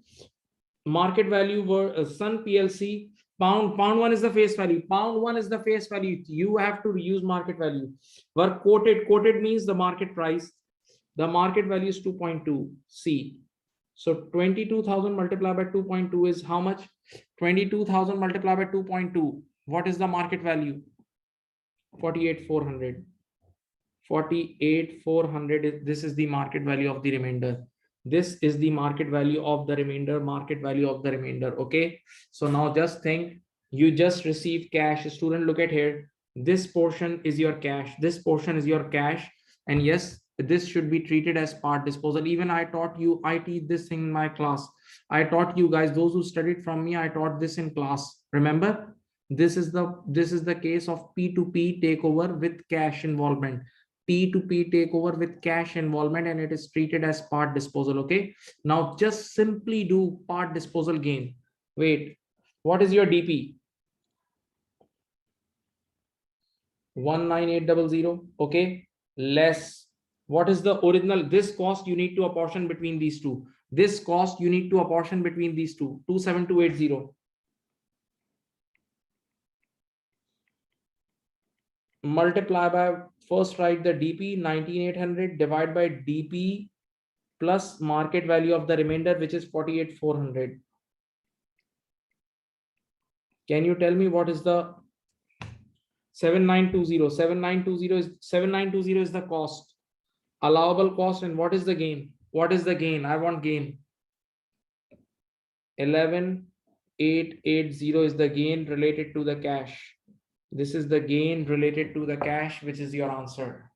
Market value were Sun PLC. Pound one is the face value. You have to use market value. Were quoted means the market price. The market value is 2.2. C. So 22,000 multiplied by 2.2 is how much? 22,000 multiplied by 2.2. What is the market value? 48,400. 48,400. This is the market value of the remainder. This is the market value of the remainder. Okay. So now just think, you just received cash. Student, look at here. This portion is your cash. And yes, this should be treated as part disposal. Even I teach this thing in my class. I taught you guys, those who studied from me, I taught this in class. Remember, this is the case of P2P takeover with cash involvement. P2P takeover with cash involvement, and it is treated as part disposal. Okay. Now just simply do part disposal gain. Wait, what is your DP? 19800. Okay. Less. What is the original? This cost you need to apportion between these two. 27280. Multiply by, first write the DP 19800, divide by DP plus market value of the remainder, which is 48,400. Can you tell me what is the 7920? 7920 is the cost, allowable cost. And what is the gain? I want gain. 11,880 is the gain related to the cash. This is the gain related to the cash, which is your answer.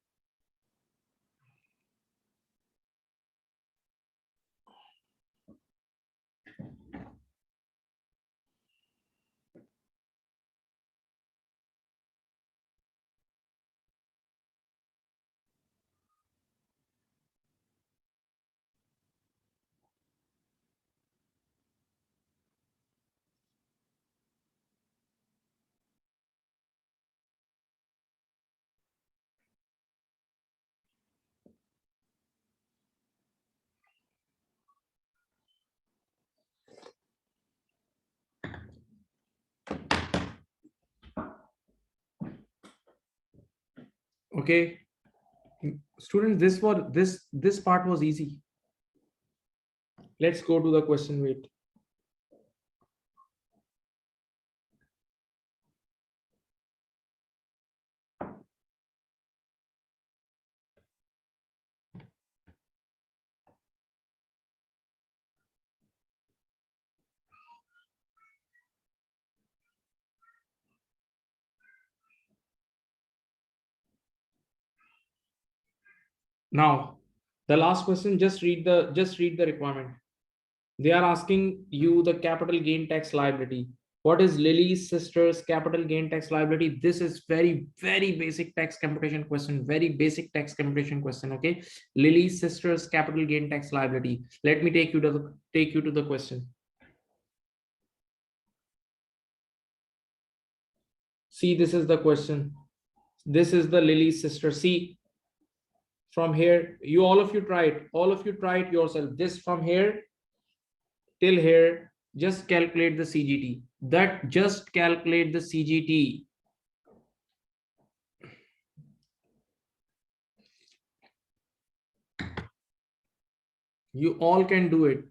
Okay, students, this part was easy. Let's go to the question. Wait. Now, the last question, just read the requirement. They are asking you the capital gain tax liability. What is Lily's sister's capital gain tax liability? This is very, very basic tax computation question. Very basic tax computation question. Okay. Lily's sister's capital gain tax liability. Let me take you to the question. See, this is the question. This is the Lily's sister. See, from here, all of you try it. All of you try it yourself. This from here till here, just calculate the CGT. That just calculate the CGT. You all can do it.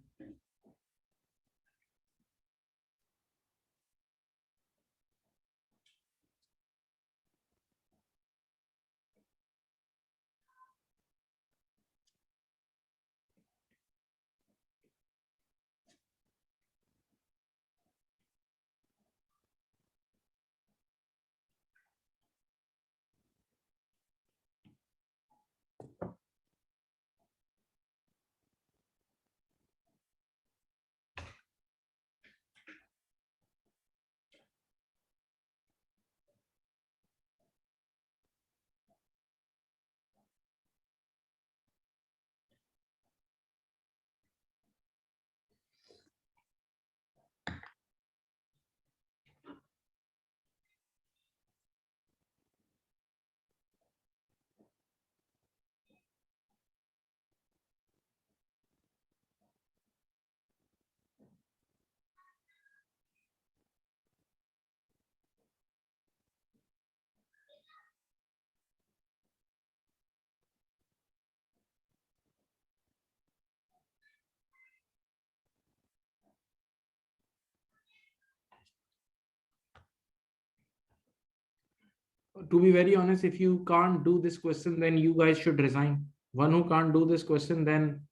To be very honest, if you can't do this question, then you guys should resign. One who can't do this question, then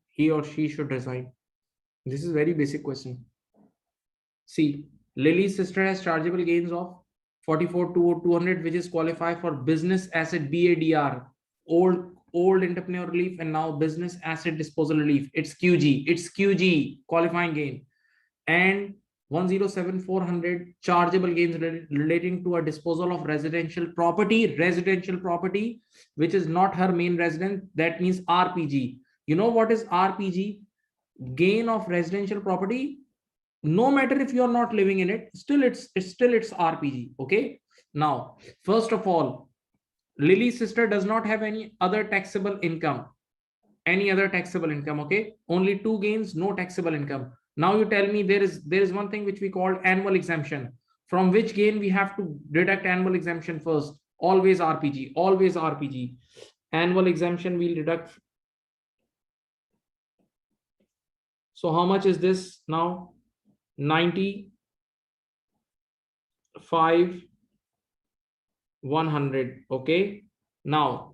he or she should resign. This is very basic question. See, Lily's sister has chargeable gains of 44,200, which is qualify for business asset BADR, old entrepreneur relief, and now business asset disposal relief. It's QG qualifying gain, and 107,400 chargeable gains relating to a disposal of residential property, which is not her main residence. That means RPG. You know what is RPG? Gain of residential property. No matter if you are not living in it, still it's RPG. Okay. Now, first of all, Lily's sister does not have any other taxable income. Okay. Only two gains, no taxable income. Now you tell me there is one thing which we call annual exemption. From which gain we have to deduct annual exemption first? Always RPG. Annual exemption we'll deduct. So how much is this now? 95, 100. Okay. Now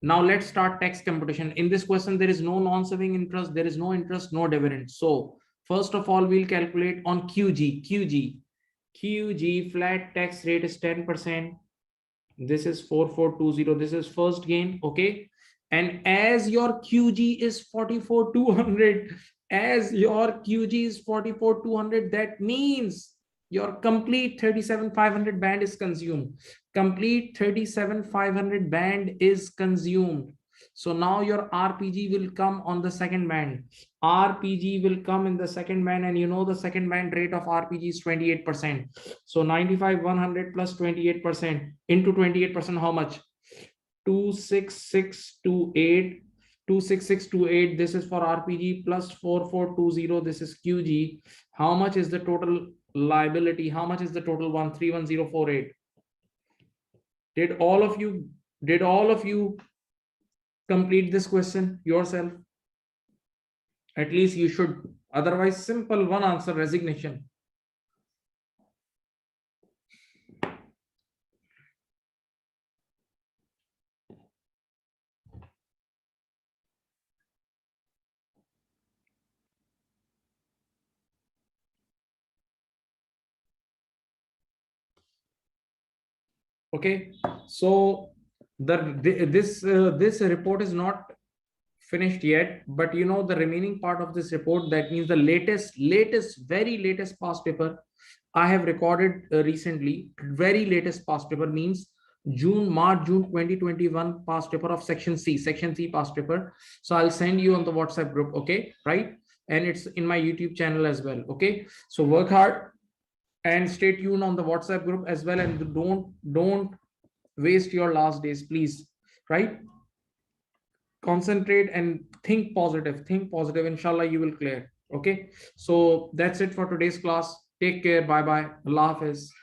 let's start tax computation. In this question, there is no non-saving interest, there is no interest, no dividend. So first of all, we'll calculate on QG. Flat tax rate is 10%. This is 4420. This is first gain. Okay. And as your QG is 44,200, that means your complete 37,500 band is consumed. So now your RPG will come on the second band. And you know the second band rate of RPG is 28%. So 95, 100 plus 28% into 28%, how much? 26628. This is for RPG plus 4420. This is QG. How much is the total liability? How much is the total one? 31048. Did all of you complete this question yourself? At least you should. Otherwise, simple one answer, resignation. Okay, so this report is not finished yet, but you know the remaining part of this report, that means the very latest past paper. I have recorded recently, very latest past paper means March, June 2021 past paper of section C past paper. So I'll send you on the WhatsApp group, okay, right? And it's in my YouTube channel as well, okay? So work hard and stay tuned on the WhatsApp group as well, and don't waste your last days, please, right? Concentrate and think positive, inshallah you will clear. Okay, so that's it for today's class. Take care, bye bye, Allah Hafiz.